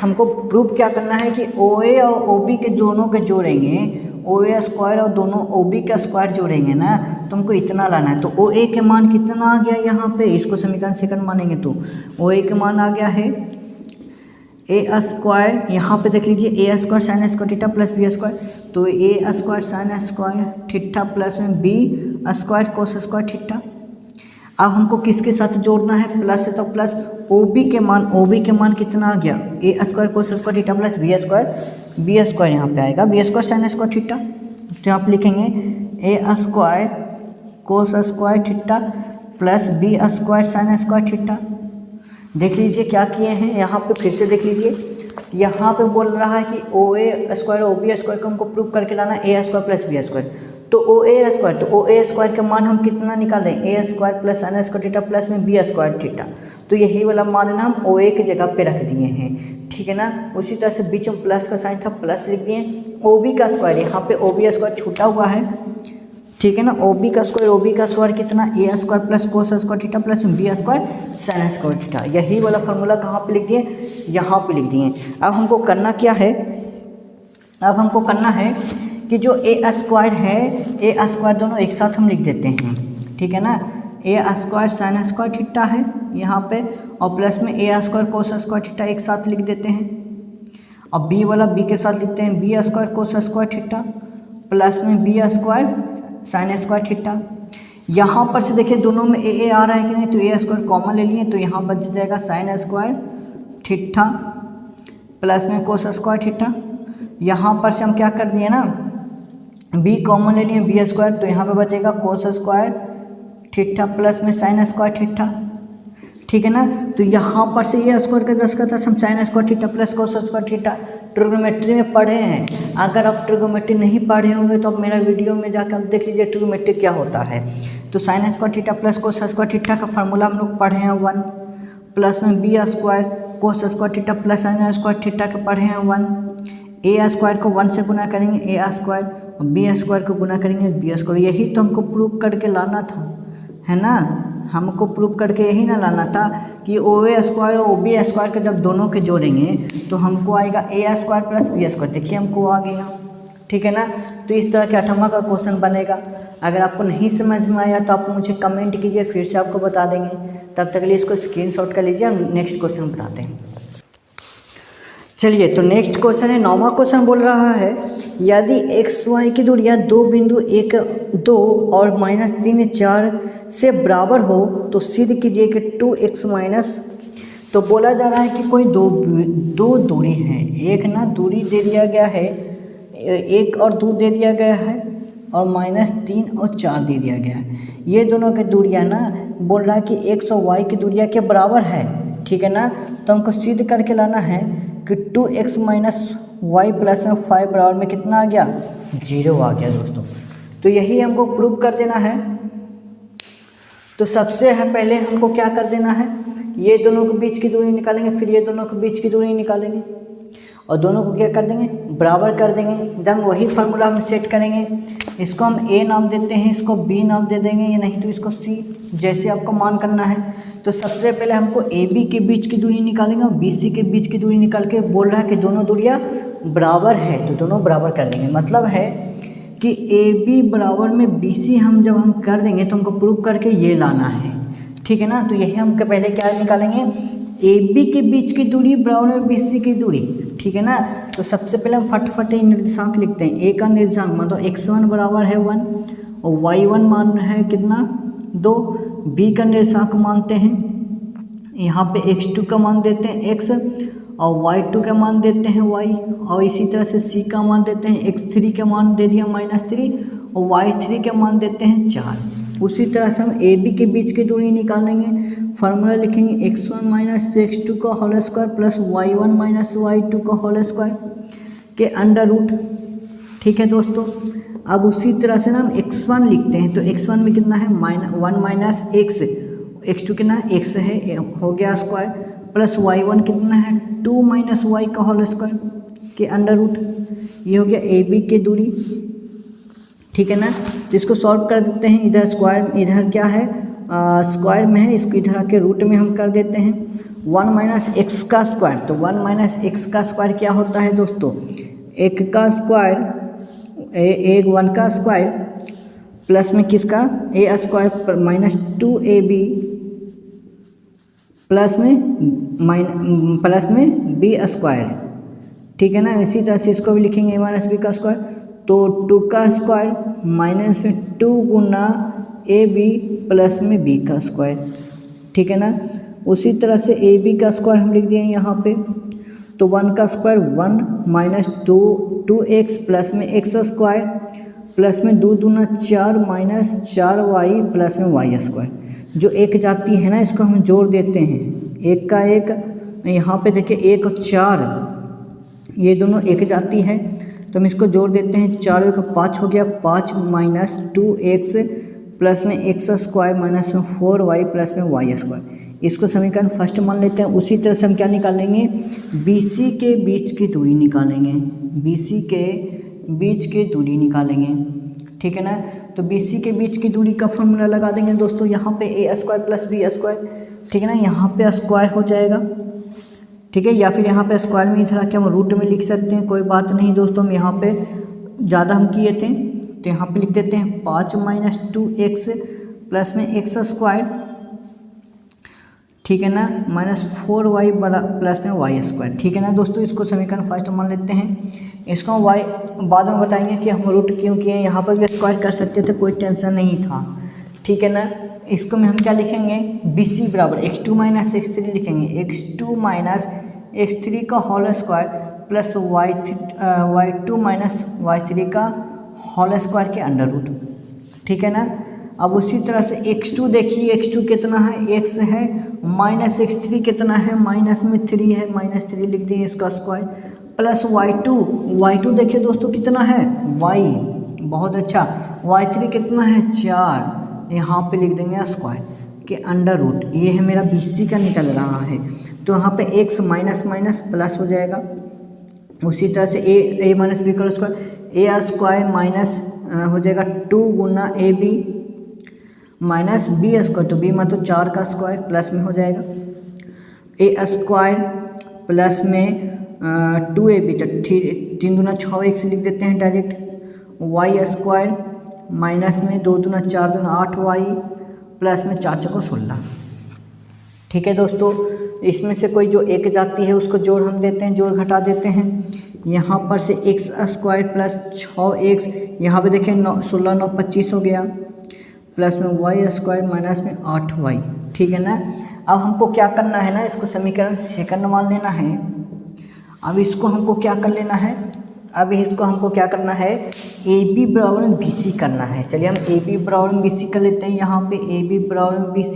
हमको प्रूफ क्या करना है कि ओ ए और ओ बी के दोनों के जोड़ेंगे, ओ ए स्क्वायर और दोनों ओ बी का स्क्वायर जोड़ेंगे ना, तो हमको इतना लाना है। तो ओ ए के मान कितना आ गया यहाँ पे, इसको समीकरण सेकंड मानेंगे तो ओ ए के मान आ गया है ए स्क्वायर, यहाँ पे देख लीजिए A square sine square theta plus B square, तो A square sine square theta plus में B square cos square theta. अब हमको किसके साथ जोड़ना है, प्लस है तो प्लस ओ बी के मान कितना आ गया, A square cos square theta plus B square यहाँ पे आएगा, B square sine square theta. तो यहाँ पे लिखेंगे A square cos square theta plus B square sine square theta. देख लीजिए क्या किए हैं यहाँ पे, फिर से देख लीजिए। यहाँ पे बोल रहा है कि ओ ए स्क्वायर ओ बी स्क्वायर को हमको प्रूव करके लाना ए स्क्वायर प्लस बी स्क्वायर। तो ओ ए स्क्वायर का मान हम कितना निकाल रहे हैं, A square plus sine square theta plus में बी स्क्वायर थीटा। तो यही वाला मान ना हम ओ ए की जगह पे रख दिए हैं, ठीक है ना। उसी तरह से बीच में प्लस का साइन था, प्लस लिख दिए। ओ बी का स्क्वायर, यहाँ पे ओ बी स्क्वायर छूटा हुआ है, ठीक है ना। ओ बी का स्क्वायर कितना, A square plus cos square theta plus B square sine square theta. यही वाला फार्मूला कहाँ पे लिख दिए, यहाँ पे लिख दिए। अब हमको करना क्या है, अब हमको करना है कि जो ए स्क्वायर है, ए स्क्वायर दोनों एक साथ हम लिख देते हैं, ठीक है ना। ए स्क्वायर साइन स्क्वायर थीटा है यहाँ पे, और प्लस में ए स्क्वायर कोस स्क्वायर थीटा एक साथ लिख देते हैं। और बी वाला बी के साथ लिखते हैं, B square cos square theta plus में B square sine square theta. यहाँ पर से देखिए दोनों में ए आ रहा है कि नहीं, तो ए स्क्वायर कॉमन ले लिए, तो यहाँ बच जाएगा साइन स्क्वायर थीटा प्लस में कोस स्क्वायर थीटा। यहाँ पर से हम क्या कर दिए ना, बी कॉमन ले लिए, बी स्क्वायर, तो यहाँ पे बचेगा कोस स्क्वायर थीटा प्लस में साइन स्क्वायर थीटा, ठीक है ना। तो यहाँ पर से ये स्क्वायर का 10 का 10 हम sign square theta plus cos square theta trigonometry में पढ़े हैं। अगर आप ट्रिग्नोमेट्री नहीं पढ़े होंगे तो आप मेरा वीडियो में जाकर आप देख लीजिए ट्रिग्नोमेट्री क्या होता है। तो sine square theta plus cos square theta का फार्मूला हम लोग पढ़े हैं 1, प्लस में B square cos square theta plus sine square theta के पढ़े हैं 1। ए स्क्वायर को 1 से गुना करेंगे ए स्क्वायर, और बी स्क्वायर को गुना करेंगे बी स्क्वायर। यही तो हमको प्रूव करके लाना था, है ना। हमको प्रूव करके यही ना लाना था कि ओ ए स्क्वायर और ओ बी स्क्वायर के जब दोनों के जोड़ेंगे तो हमको आएगा ए स्क्वायर प्लस बी स्क्वायर। देखिए हमको आ गया, ठीक है ना। तो इस तरह के 8वां का क्वेश्चन बनेगा। अगर आपको नहीं समझ में आया तो आप मुझे कमेंट कीजिए, फिर से आपको बता देंगे। तब तक के लिए इसको स्क्रीनशॉट कर लीजिए, हम नेक्स्ट क्वेश्चन बताते हैं। चलिए, तो नेक्स्ट क्वेश्चन है 9वां क्वेश्चन बोल रहा है यदि एक्स वाई की दूरियां 2 बिंदु 1 2 और -3 4 से बराबर हो तो सिद्ध कीजिए कि 2x माइनस। तो बोला जा रहा है कि कोई दो दूरी है, एक ना दूरी दे दिया गया है, 1 और 2 दे दिया गया है, और -3 और 4 दे दिया गया है। ये दोनों की दूरियां ना बोल रहा है कि x और y की दूरियां के बराबर है, ठीक है ना। तो हमको सिद्ध करके लाना है कि 2x माइनस वाई प्लस में 5 बराबर में कितना आ गया, 0 आ गया दोस्तों। तो यही हमको प्रूव कर देना है। तो सबसे है पहले हमको क्या कर देना है, ये दोनों के बीच की दूरी निकालेंगे, फिर ये दोनों के बीच की दूरी निकालेंगे, और दोनों को क्या कर देंगे, बराबर कर देंगे। एकदम वही फार्मूला हम सेट करेंगे। इसको हम ए नाम देते हैं, इसको बी नाम दे देंगे, या नहीं तो इसको सी, जैसे आपको मान करना है। तो सबसे पहले हमको ए बी के बीच की दूरी निकालेंगे, और बी सी के बीच की दूरी निकाल के बोल रहा है कि दोनों दूरियां बराबर है, तो दोनों बराबर कर देंगे। मतलब है कि ए बी बराबर में बी सी हम जब हम कर देंगे तो हमको प्रूव करके ये लाना है, ठीक है ना। तो यही हम पहले क्या निकालेंगे, ए बी के बीच की दूरी बराबर में बी सी की दूरी, ठीक है ना। तो सबसे पहले हम फटाफट निर्देशांक लिखते हैं। ए का निर्देशांक मतलब x1 बराबर है 1, और y1 मान है कितना 2। बी का निर्देशांक मानते हैं, यहाँ पे x2 का मान देते हैं x, और y2 का मान देते हैं y, और इसी तरह से c का मान देते हैं x3 का मान दे दिया -3, और y3 का मान देते हैं 4। उसी तरह से हम ए बी के बीच की दूरी निकालेंगे। फार्मूला लिखेंगे x1 माइनस x2 का whole square plus y1 minus y2 का होल स्क्वायर के अंडर रूट, ठीक है दोस्तों। अब उसी तरह से ना हम x1 लिखते हैं, तो x1 में कितना है 1 माइनस x, x2 कितना है x है, हो गया स्क्वायर, प्लस y1 कितना है 2 माइनस y का होल स्क्वायर के अंडर रूट। ये हो गया ए बी की दूरी, ठीक है ना। तो इसको सॉल्व कर देते हैं। इधर स्क्वायर, इधर क्या है स्क्वायर में है, इसको इधर आके रूट में हम कर देते हैं 1 माइनस एक्स का स्क्वायर। तो 1 माइनस एक्स का स्क्वायर क्या होता है दोस्तों, 1 का स्क्वायर, 1 का स्क्वायर प्लस में किसका ए स्क्वायर माइनस 2ab प्लस में बी स्क्वायर, ठीक है ना। इसी तरह से इसको भी लिखेंगे a माइनस बी का स्क्वायर, तो 2 का स्क्वायर माइनस में 2 गुना ए बी प्लस में बी का स्क्वायर, ठीक है ना। उसी तरह से ए बी का स्क्वायर हम लिख दिए यहाँ पे, तो 1 का स्क्वायर 1 माइनस 2x प्लस में एक्स स्क्वायर प्लस में 2 दूना 4 माइनस 4y प्लस में वाई स्क्वायर। जो एक जाती है ना इसको हम जोड़ देते हैं, एक का एक, यहाँ पे देखिए 1 और 4 ये दोनों एक जाती है तो हम इसको जोड़ देते हैं। 4 का 5 हो गया, 5 माइनस 2x प्लस में x स्क्वायर माइनस में 4y प्लस में वाई स्क्वायर। इसको समीकरण फर्स्ट मान लेते हैं। उसी तरह से हम क्या निकालेंगे, BC के बीच की दूरी निकालेंगे, BC के बीच की दूरी निकालेंगे, ठीक है ना। तो BC के बीच की दूरी का फॉर्मूला लगा देंगे दोस्तों, यहाँ पे a square plus b square, ठीक है ना। यहाँ पे स्क्वायर हो जाएगा, ठीक है, या फिर यहाँ पे स्क्वायर में इधर आके हम रूट में लिख सकते हैं, कोई बात नहीं दोस्तों। हम यहाँ पे ज़्यादा हम किए थे तो यहाँ पे लिख देते हैं 5 माइनस 2x प्लस में x स्क्वायर, ठीक है ना, माइनस 4y बड़ा प्लस में वाई स्क्वायर, ठीक है ना दोस्तों। इसको समीकरण फर्स्ट मान लेते हैं। इसको हम वाई बाद में बताएंगे कि हम रूट क्यों किए, यहाँ पर भी स्क्वायर कर सकते थे, कोई टेंशन नहीं था, ठीक है ना। इसको में हम क्या लिखेंगे, BC बराबर x2 माइनस x3 लिखेंगे, x2 माइनस x3 का whole square plus y2 minus y3 का होल स्क्वायर के अंडर रूट, ठीक है ना। अब उसी तरह से x2 देखिए, x2 कितना है, x है, माइनस x3 कितना है, माइनस में 3 है, माइनस 3 लिख दिए इसका स्क्वायर, प्लस y2 देखिए दोस्तों कितना है, y, बहुत अच्छा, y3 कितना है 4, यहाँ पे लिख देंगे स्क्वायर के अंडर रूट। ये है मेरा BC का निकल रहा है, तो यहाँ पे x माइनस माइनस प्लस हो जाएगा। उसी तरह से a माइनस बी का स्क्वायर, a स्क्वायर माइनस हो जाएगा 2 गुना AB माइनस बी स्क्वायर, तो b मतलब 4 का स्क्वायर प्लस में हो जाएगा a स्क्वायर प्लस में 2ab, तो 3 दूना 6x लिख देते हैं डायरेक्ट, y स्क्वायर माइनस में 2 दूना 4 दूना 8y प्लस में 4 चौको 16, ठीक है दोस्तों। इसमें से कोई जो एक जाती है उसको जोड़ हम देते हैं, जोड़ घटा देते हैं। यहाँ पर से x स्क्वायर प्लस 6x, यहाँ पे देखें 16 9 25 हो गया, प्लस में वाई स्क्वायर माइनस में 8y, ठीक है ना। अब हमको क्या करना है ना, इसको समीकरण सेकंड मान लेना है। अब इसको हमको क्या कर लेना है, अब इसको हमको क्या करना है, AB बराबर में BC करना है। चलिए हम AB बराबर में BC कर लेते हैं। यहाँ पे AB बराबर में BC,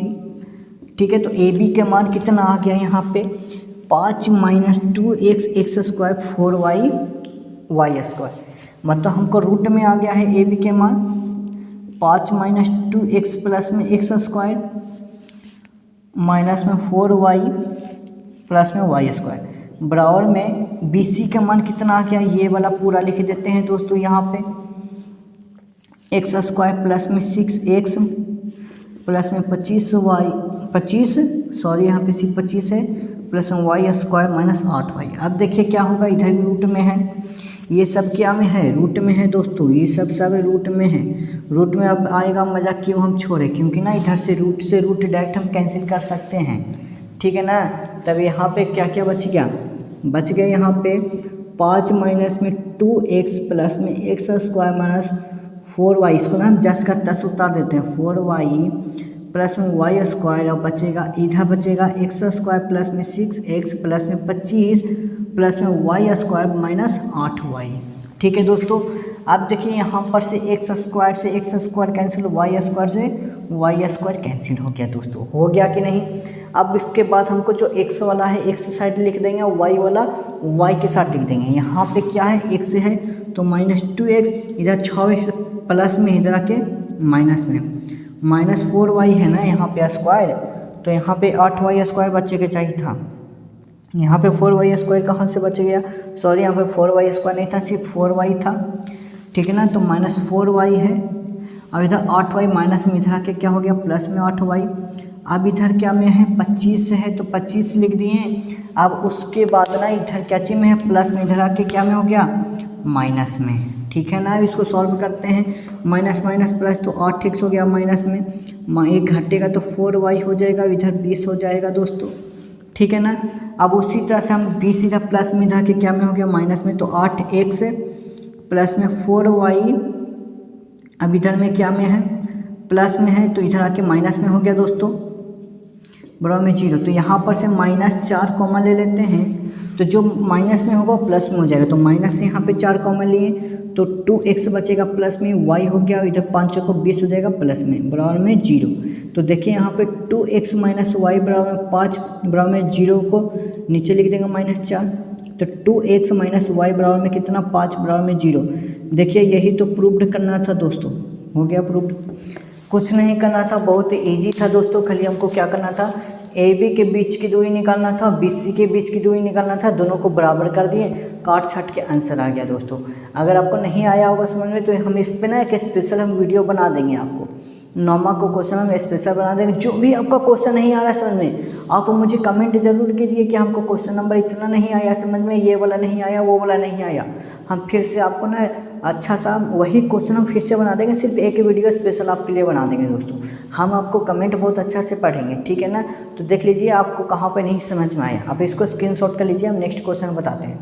ठीक है। तो AB के मान कितना आ गया यहाँ पे, 5 minus 2x square 4y Y square, मतलब हमको रूट में आ गया है AB के मान 5 माइनस 2x प्लस में x स्क्वायर माइनस में 4y प्लस में वाई स्क्वायर, बराबर में BC का मान कितना आ गया, ये वाला पूरा लिख देते हैं दोस्तों। यहाँ पे x स्क्वायर प्लस में 6x प्लस में 25 यहाँ पे 25 है, प्लस में वाई स्क्वायर माइनस 8y। अब देखिए क्या होगा, इधर भी रूट में है, ये सब क्या में है, रूट में है दोस्तों, ये सब रूट में है। रूट में अब आएगा मज़ा, क्यों हम छोड़े, क्योंकि ना इधर से रूट डायरेक्ट हम कैंसिल कर सकते हैं, ठीक है ना। तब यहाँ पे क्या क्या बच गया यहाँ पे 5 माइनस में 2x प्लस में x स्क्वायर माइनस 4y, इसको ना हम 10 का 10 उतार देते हैं, 4y प्लस में वाई स्क्वायर, और इधर बचेगा x स्क्वायर प्लस में 6x प्लस में 25 प्लस में वाई स्क्वायर माइनस 8y, ठीक है दोस्तों। अब देखिए यहाँ पर से x square cancel, Y square से वाई स्क्वायर कैंसिल हो गया दोस्तों, हो गया कि नहीं। अब इसके बाद हमको जो x वाला है x साइड लिख देंगे और y वाला y के साथ लिख देंगे। यहाँ पे क्या है, x है तो माइनस 2x, इधर 6x प्लस में इधर आके माइनस में माइनस 4y है ना यहाँ पे स्क्वायर, तो यहाँ पे 8y स्क्वायर बच्चे के चाहिए था, यहाँ पे 4y स्क्वायर कहाँ से बच गया, सॉरी यहाँ पे 4y स्क्वायर नहीं था, सिर्फ 4y था, ठीक है ना। तो माइनस 4y है, अब इधर 8y माइनस में इधर आके क्या हो गया, प्लस में 8y। अब इधर क्या में है, 25 है तो 25 लिख दिए। अब उसके बाद ना इधर क्या चीज में है, प्लस में, इधर आके क्या में हो गया, माइनस में, ठीक है ना। अब इसको सॉल्व करते हैं, माइनस माइनस प्लस तो 8x हो गया, माइनस में एक घटेगा तो 4y हो जाएगा, इधर 20 हो जाएगा दोस्तों, ठीक है ना। अब उसी तरह से हम 20 इधर प्लस में इधर के क्या में हो गया, माइनस में, तो 8x प्लस में 4y, अब इधर में क्या में है, प्लस में है, तो इधर आके माइनस में हो गया दोस्तों, बराबर में 0। तो यहाँ पर से -4 कॉमन ले लेते हैं, तो जो माइनस में होगा प्लस में हो जाएगा, तो माइनस से यहाँ पे 4 कॉमन लिए तो 2x बचेगा प्लस में, y हो गया, इधर 5 को 20 हो जाएगा प्लस में, बराबर में 0। तो देखिए यहाँ पे 2x माइनस वाई बराबर में 5 बराबर में 0 को नीचे लिख देंगे -4। तो 2x माइनस वाई बराबर में कितना, 5 बराबर में 0। देखिए यही तो प्रूव्ड करना था दोस्तों, हो गया प्रूव्ड। कुछ नहीं करना था, बहुत ईजी था दोस्तों। खाली हमको क्या करना था, ए बी के बीच की दूरी निकालना था, बी सी के बीच की दूरी निकालना था, दोनों को बराबर कर दिए, काट छाट के आंसर आ गया दोस्तों। अगर आपको नहीं आया होगा समझ में तो हम इस पे ना एक स्पेशल हम वीडियो बना देंगे आपको, 9वां को क्वेश्चन हम स्पेशल बना देंगे। जो भी आपका क्वेश्चन नहीं आ रहा समझ में, आप मुझे कमेंट जरूर कीजिए कि हमको क्वेश्चन नंबर इतना नहीं आया समझ में, ये वाला नहीं आया, वो वाला नहीं आया। हम फिर से आपको ना अच्छा सा वही क्वेश्चन हम फिर से बना देंगे, सिर्फ एक वीडियो स्पेशल आपके लिए बना देंगे दोस्तों। हम आपको कमेंट बहुत अच्छा से पढ़ेंगे, ठीक है ना। तो देख लीजिए आपको कहाँ पे नहीं समझ में आया, आप इसको स्क्रीनशॉट कर लीजिए, हम नेक्स्ट क्वेश्चन बताते हैं।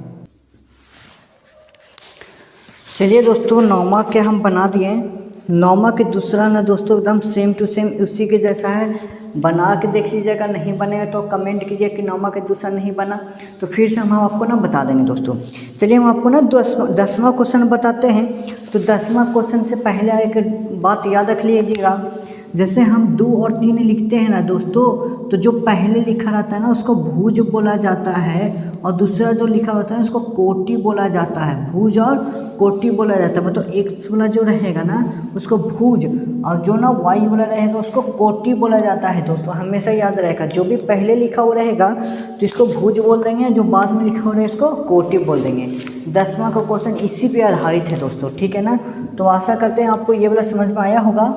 चलिए दोस्तों 9वां के हम बना दिए। 9वां के दूसरा ना दोस्तों एकदम सेम टू सेम उसी के जैसा है, बना के देख लीजिएगा। नहीं बनेगा तो कमेंट कीजिए कि 9वां के दूसरा नहीं बना, तो फिर से हम आपको ना बता देंगे दोस्तों। चलिए हम आपको ना 10वां क्वेश्चन बताते हैं। तो 10वां क्वेश्चन से पहले एक बात याद रख लीजिएगा, जैसे हम 2 और 3 लिखते हैं ना दोस्तों, तो जो पहले लिखा रहता है ना उसको भुज बोला जाता है, और दूसरा जो लिखा होता है उसको कोटि बोला जाता है। भुज और कोटि बोला जाता है, मतलब x वाला जो रहेगा ना उसको भुज, और जो ना y वाला रहेगा उसको कोटि बोला जाता है दोस्तों। हमेशा याद रहेगा, जो भी पहले लिखा हुआ रहेगा तो इसको भुज बोल देंगे, जो बाद में लिखा हुआ रहेगा इसको कोटि बोल देंगे। 10वां का क्वेश्चन इसी पे आधारित है दोस्तों, ठीक है ना। तो आशा करते हैं आपको ये वाला समझ में आया होगा,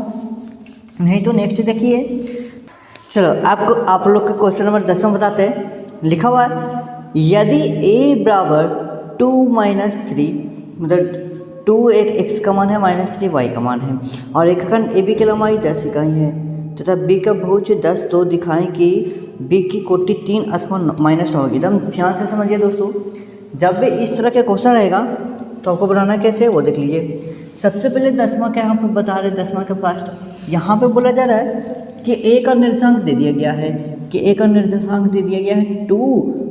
नहीं तो नेक्स्ट देखिए। चलो आपको आप लोग के क्वेश्चन नंबर 10वां बताते हैं। लिखा हुआ है यदि a बराबर 2 - 3, मतलब 2 एक x का मान है, -3 y का मान है, और एक खंड ए बी की लंबाई 10 इकाई है तथा b का भुज 10, तो दिखाएं कि b की कोटि 3 अथवा -9 होगी। एकदम ध्यान से समझिए दोस्तों, जब भी इस तरह के क्वेश्चन रहेगा तो आपको बनाना कैसे है वो देख लीजिए। सबसे पहले 10वां का यहाँ पर बता रहे, 10वां का फर्स्ट यहाँ पे बोला जा रहा है कि a का निर्देशांक दे दिया गया है, कि a का निर्देशांक दे दिया गया है 2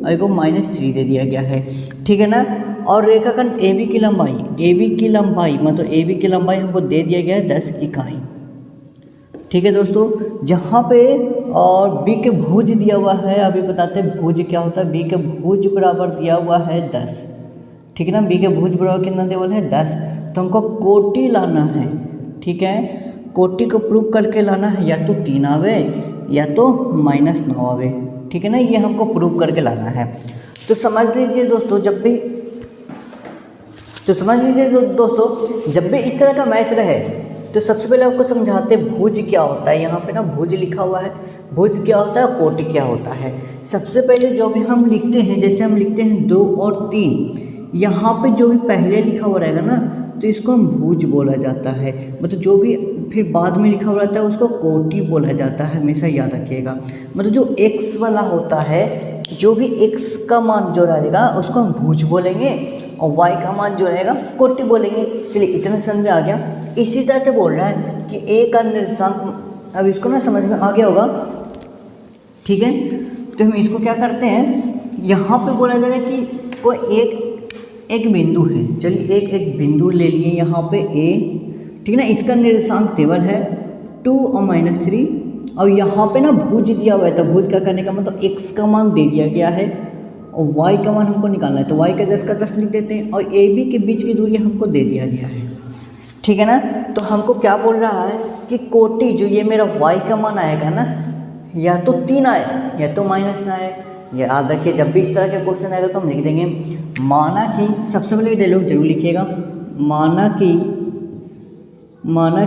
और एक को -3 दे दिया गया है, ठीक है ना। और रेखाखंड ए बी की लंबाई, मतलब ए बी की लंबाई हमको दे दिया गया है 10 इकाई, ठीक है दोस्तों। जहाँ पे और b के भुज दिया हुआ है, अभी बताते हैं भुज क्या होता है। b के भुज बराबर दिया हुआ है 10, ठीक है ना। b के भुज बराबर कितना दिया हुआ है 10, तो हमको कोटि लाना है, ठीक है। कोटि को प्रूव करके लाना है, या तो 3 आवे या तो -9 आवे, ठीक है ना। ये हमको प्रूव करके लाना है। तो समझ लीजिए दोस्तों, जब भी इस तरह का मैथ रहे तो सबसे पहले आपको समझाते भुज क्या होता है। यहाँ पे ना भुज लिखा हुआ है, भुज क्या होता है, कोटि क्या होता है। सबसे पहले जो भी हम लिखते हैं, जैसे हम लिखते हैं 2 और 3, यहाँ पे जो भी पहले लिखा हुआ रहेगा ना तो इसको हम भुज बोला जाता है, मतलब जो भी फिर बाद में लिखा हुआ रहता है उसको कोटि बोला जाता है, हमेशा याद रखिएगा। मतलब जो x वाला होता है, जो भी x का मान जो रहेगा उसको हम भुज बोलेंगे, और y का मान जो रहेगा कोटि बोलेंगे। चलिए इतना समझ में आ गया। इसी तरह से बोल रहा है कि a का निर्देशांक, अब इसको ना समझ में आ गया होगा, ठीक है। तो हम इसको क्या करते हैं, यहाँ पे बोला जा रहा है कि कोई एक बिंदु है। चलिए एक बिंदु ले लिए यहाँ पे a, ठीक है ना। इसका निर्देशांक टेबल है 2 और -3, और यहाँ पे ना भुज दिया हुआ है, तो भुज का करने का मतलब x का मान दे दिया गया है और y का मान हमको निकालना है, तो y का 10 का 10 लिख देते हैं, और a b के बीच की दूरी हमको दे दिया गया है, ठीक है ना। तो हमको क्या बोल रहा है कि कोटि जो ये मेरा y का मान आएगा ना, या तो 3 आए या तो -9 आए। याद रखिए, जब भी इस तरह के क्वेश्चन आएगा तो हम लिख देंगे माना कि, सबसे पहले डायलॉग जरूर लिखिएगा, माना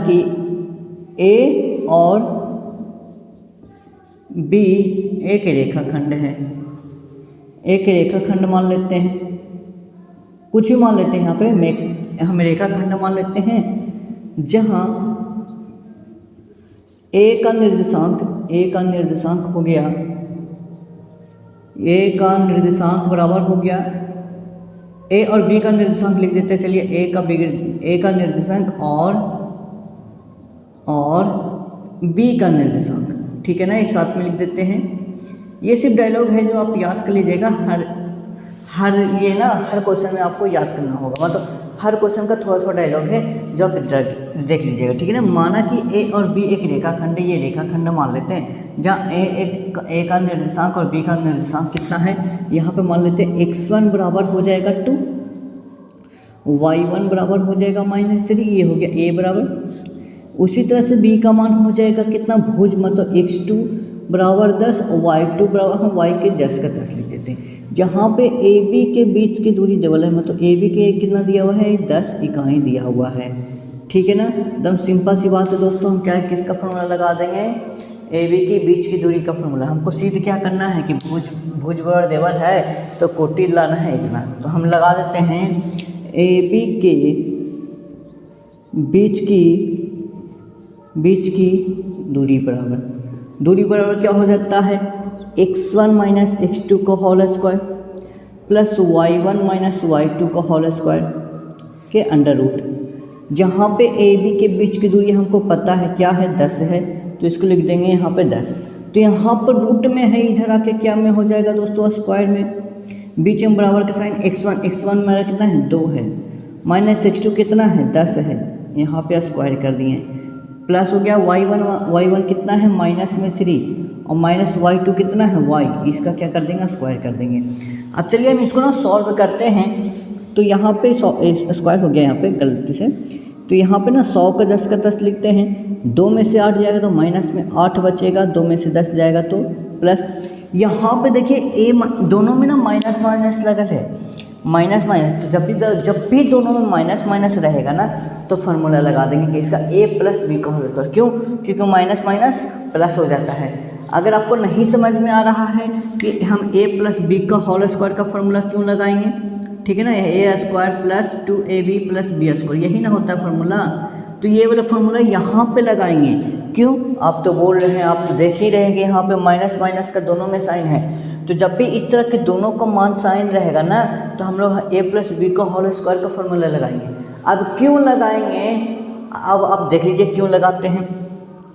कि a और b एक रेखाखंड है। एक रेखाखंड मान लेते हैं, कुछ भी मान लेते हैं, यहाँ पे हम रेखाखंड मान लेते हैं जहाँ a का निर्देशांक हो गया, a का निर्देशांक बराबर हो गया, a और b का निर्देशांक लिख देते हैं। चलिए a का निर्देशांक और b का निर्देशांक, ठीक है ना, एक साथ में लिख देते हैं। ये सिर्फ डायलॉग है जो आप याद कर लीजिएगा। हर क्वेश्चन में आपको याद करना होगा, मतलब हर क्वेश्चन का थोड़ा थोड़ा डायलॉग है जो आप देख लीजिएगा, ठीक है ना। माना कि ए और बी एक रेखाखंड है, ये रेखाखंड मान लेते हैं जहाँ ए का निर्देशांक और बी का निर्देशांक कितना है, यहाँ पे मान लेते हैं x1 बराबर हो जाएगा 2, y1 बराबर हो जाएगा -3, ये हो गया a बराबर। उसी तरह से b का मान हो जाएगा कितना, भुज मतलब x2 बराबर 10 और y2 बराबर, हम y के 10 का 10 लिख देते हैं। जहाँ पे ए बी के बीच की दूरी डबल है, मतलब ए बी के कितना दिया हुआ है, 10 इकाई दिया हुआ है, ठीक है ना। एकदम सिंपल सी बात है दोस्तों। हम क्या किसका फॉर्मूला लगा देंगे, ए बी के बीच की दूरी का फॉर्मूला। हमको सीधे क्या करना है कि भुज बराबर देवल है तो कोटि लाना है इतना, तो हम लगा देते हैं ए बी के बीच की दूरी बराबर क्या हो जाता है, x1 माइनस x2 का whole square plus y1 minus y2 का होल स्क्वायर के अंडर रूट। जहाँ पे ए बी के बीच की दूरी हमको पता है क्या है, 10 है, तो इसको लिख देंगे यहाँ पे 10। तो यहाँ पर रूट में है, इधर आके क्या में हो जाएगा दोस्तों, स्क्वायर में। बीच में बराबर का साइन x1 मेरा कितना है, 2 है, माइनस x2 कितना है, 10 है, यहाँ पे स्क्वायर कर दिए, प्लस हो गया y1 कितना है, माइनस में 3 और माइनस y2 कितना है, y, इसका क्या कर देंगे, स्क्वायर कर देंगे। अब चलिए हम इसको ना सॉल्व करते हैं। तो यहाँ पे स्क्वायर हो गया यहाँ पे गलती से, तो यहाँ पे ना 100 का 10 का 10 लिखते हैं। 2 में से 8 जाएगा तो माइनस में 8 बचेगा, 2 में से 10 जाएगा तो प्लस। यहाँ पे देखिए ए दोनों में ना माइनस माइनस लगल है, माइनस माइनस, तो जब भी दोनों में माइनस माइनस रहेगा ना तो फार्मूला लगा देंगे कि इसका a प्लस बी का होल स्क्वायर। क्यों, क्योंकि माइनस माइनस प्लस हो जाता है। अगर आपको नहीं समझ में आ रहा है कि हम a प्लस बी का होल स्क्वायर का फार्मूला क्यों लगाएंगे, ठीक है ना, a square plus 2ab plus B square, यही ना होता है फार्मूला। तो ये वाला फार्मूला यहाँ पे लगाएंगे। क्यों, आप तो बोल रहे हैं, आप तो देख ही रहे हैं कि यहाँ पे माइनस माइनस का दोनों में साइन है, तो जब भी इस तरह के दोनों का मान साइन रहेगा ना तो हम लोग a प्लस बी का होल स्क्वायर का फार्मूला लगाएंगे। अब क्यों लगाएंगे, अब आप देख लीजिए क्यों लगाते हैं।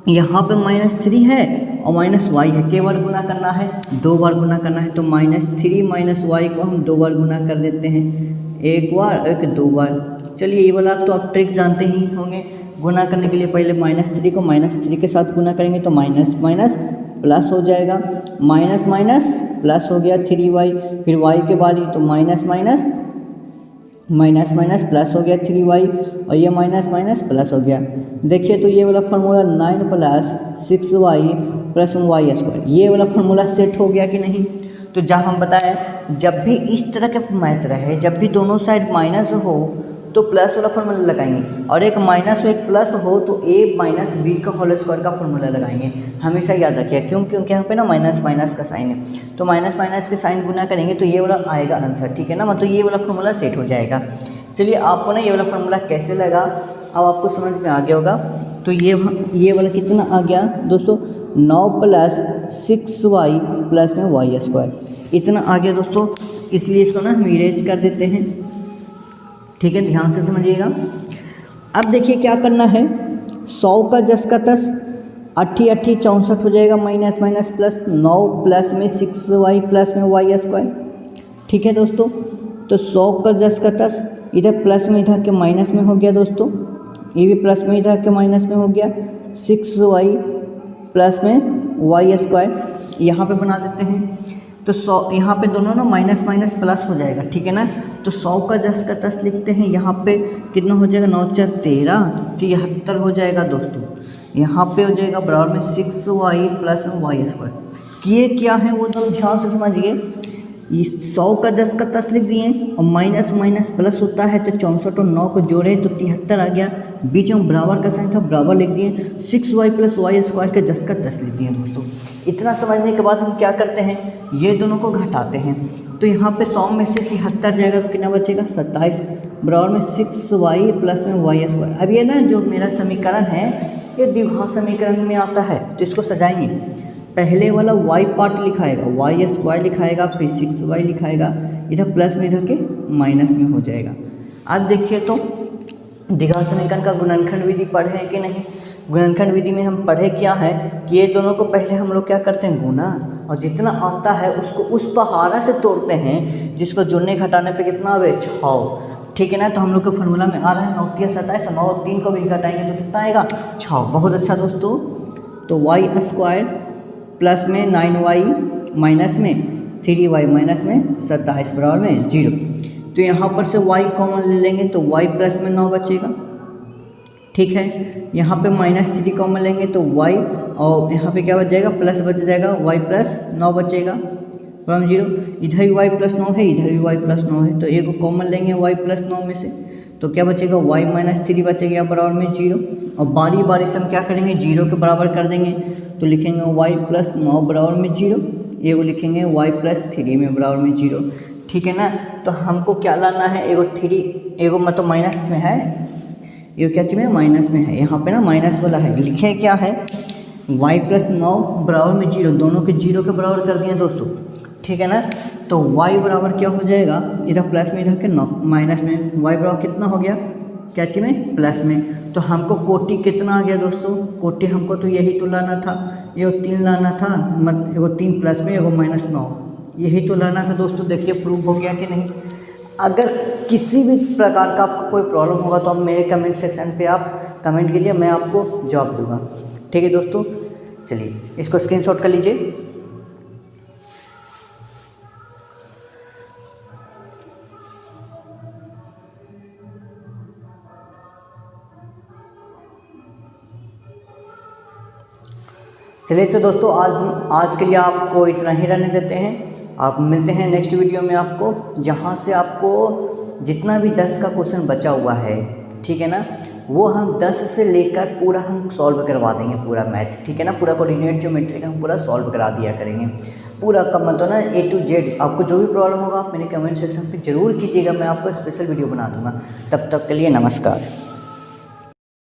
यहाँ पे -3 है और माइनस वाई है, केवल गुना करना है, 2 बार गुना करना है, तो -3 माइनस वाई को हम 2 बार गुना कर देते हैं, एक बार एक 2 बार। चलिए ये वाला तो आप ट्रिक जानते ही होंगे, गुना करने के लिए पहले -3 को -3 के साथ गुना करेंगे तो माइनस माइनस प्लस हो जाएगा, माइनस माइनस प्लस हो गया 3y, फिर y के बारी तो माइनस माइनस प्लस हो गया 3y और ये माइनस माइनस प्लस हो गया। देखिए तो ये वाला formula 9 plus 6y plus y square, ये वाला फार्मूला सेट हो गया कि नहीं। तो जब हम बताएं जब भी इस तरह के मैथ रहे, जब भी दोनों साइड माइनस हो तो प्लस वाला फार्मूला लगाएंगे, और एक माइनस हो एक प्लस हो तो a माइनस बी का होल स्क्वायर का फार्मूला लगाएंगे। हमेशा याद रखिए, क्योंकि यहाँ पे ना माइनस माइनस का साइन है, तो माइनस माइनस के साइन गुना करेंगे तो ये वाला आएगा आंसर, ठीक है ना, मतलब ये वाला फार्मूला सेट हो जाएगा। चलिए आपको ना ये वाला फार्मूला कैसे लगा अब आपको समझ में आ गया होगा। तो ये वाला कितना आ गया दोस्तों, 9 प्लस 6y प्लस में y स्क्वायर, इतना आ गया दोस्तों। इसलिए इसको ना हम इरेज कर देते हैं, ठीक है, ध्यान से समझिएगा। अब देखिए क्या करना है, 100 का 10 का 10, 8 64 हो जाएगा, माइनस माइनस प्लस, 9 प्लस में 6y प्लस में y स्क्वायर, ठीक है दोस्तों। तो 100 का 10 का 10, इधर प्लस में इधर के माइनस में हो गया दोस्तों, ये भी प्लस में इधर के माइनस में हो गया, 6y प्लस में y स्क्वायर यहाँ पे बना देते हैं। तो 100 यहाँ पे दोनों ना माइनस माइनस प्लस हो जाएगा, ठीक है ना। तो 100 का 10 का 10 लिखते हैं, यहाँ पे कितना हो जाएगा, 9 4 13 73 हो जाएगा दोस्तों। यहाँ पे हो जाएगा बराबर में 6y प्लस में y स्क्वायर। ये क्या है वो तो ध्यान से समझिए, ये 100 का 10 का 10 लिख दिए और माइनस माइनस प्लस होता है तो 64 और 9 को जोड़े तो 73 आ गया, बीच में बराबर का साइन था, बराबर लिख दिए, 6y प्लस y स्क्वायर के 10 का 10 लिख दिए दोस्तों। इतना समझने के बाद हम क्या करते हैं, ये दोनों को घटाते हैं। तो यहाँ पे 100 में से 73 जाएगा तो कितना बचेगा, 27 बराबर में 6y प्लस में y स्क्वायर। अब ये ना जो मेरा समीकरण है ये द्विघात समीकरण में आता है, तो इसको सजाएंगे। पहले वाला y पार्ट लिखाएगा, y स्क्वायर लिखाएगा, फिर 6y लिखाएगा, इधर प्लस में इधर के माइनस में हो जाएगा। अब देखिए तो द्विघात समीकरण का गुणनखंड विधि पढ़े हैं कि नहीं। गुणनखंड विधि में हम पढ़े क्या है कि ये दोनों को पहले हम लोग क्या करते हैं, गुना, और जितना आता है उसको उस पहाड़ा से तोड़ते हैं जिसको जोड़ने घटाने पे कितना आवे 6। ठीक है ना। तो हम लोग के फार्मूला में आ रहा है 9 3 27 और 9 और 3 को भी घटाएंगे तो कितना आएगा 6। बहुत अच्छा दोस्तों। तो वाई स्क्वायर प्लस में 9y माइनस में 3y माइनस में 27 बराबर में 0। तो यहाँ पर से y कॉमन ले लेंगे तो y प्लस में 9 बचेगा, ठीक है। यहाँ पे -3 कॉमन लेंगे तो y और यहाँ पे क्या बच जाएगा प्लस बच जाएगा, y प्लस 9 बचेगा बराबर 0। इधर भी y प्लस 9 है, इधर भी y प्लस 9 है, तो एक कॉमन लेंगे y प्लस 9 में से, तो क्या बचेगा y -3 बचेगा बराबर में 0। और बारी बारी से हम क्या करेंगे 0 के बराबर कर देंगे, तो लिखेंगे y प्लस 9 बराबर में 0, एगो लिखेंगे y प्लस 3 में बराबर में 0, ठीक है ना। तो हमको क्या लाना है, एगो 3 एगो मतलब माइनस में है, ये क्या चीज़ में माइनस में है, यहाँ पे ना माइनस वाला है, लिखे क्या है y प्लस 9 बराबर में 0, दोनों के 0 के बराबर कर दिए दोस्तों, ठीक है ना। तो y बराबर क्या हो जाएगा, इधर प्लस में इधर के माइनस में, y बराबर कितना हो गया क्या चीज़ में प्लस में। तो हमको कोटि कितना आ गया दोस्तों, कोटि हमको तो यही तो लाना था, ये 3 लाना था, एगो 3 प्लस में एगो -9, यही तो लाना था दोस्तों। देखिए प्रूफ हो गया कि नहीं। अगर किसी भी प्रकार का आपको कोई प्रॉब्लम होगा तो आप मेरे कमेंट सेक्शन पे आप कमेंट कीजिए, मैं आपको जवाब दूंगा, ठीक है दोस्तों। चलिए इसको स्क्रीनशॉट कर लीजिए। चलिए तो दोस्तों आज के लिए आपको इतना ही रहने देते हैं। आप मिलते हैं नेक्स्ट वीडियो में आपको, जहाँ से आपको जितना भी 10 का क्वेश्चन बचा हुआ है, ठीक है ना, वो हम 10 से लेकर पूरा हम सॉल्व करवा देंगे, पूरा मैथ, ठीक है ना। पूरा कोऑर्डिनेट ज्योमेट्री का हम पूरा सॉल्व करा दिया करेंगे, पूरा का मतलब ना A to Z। आपको जो भी प्रॉब्लम होगा आप मेरे कमेंट सेक्शन पे ज़रूर कीजिएगा, मैं आपको स्पेशल वीडियो बना दूंगा। तब तक के लिए नमस्कार।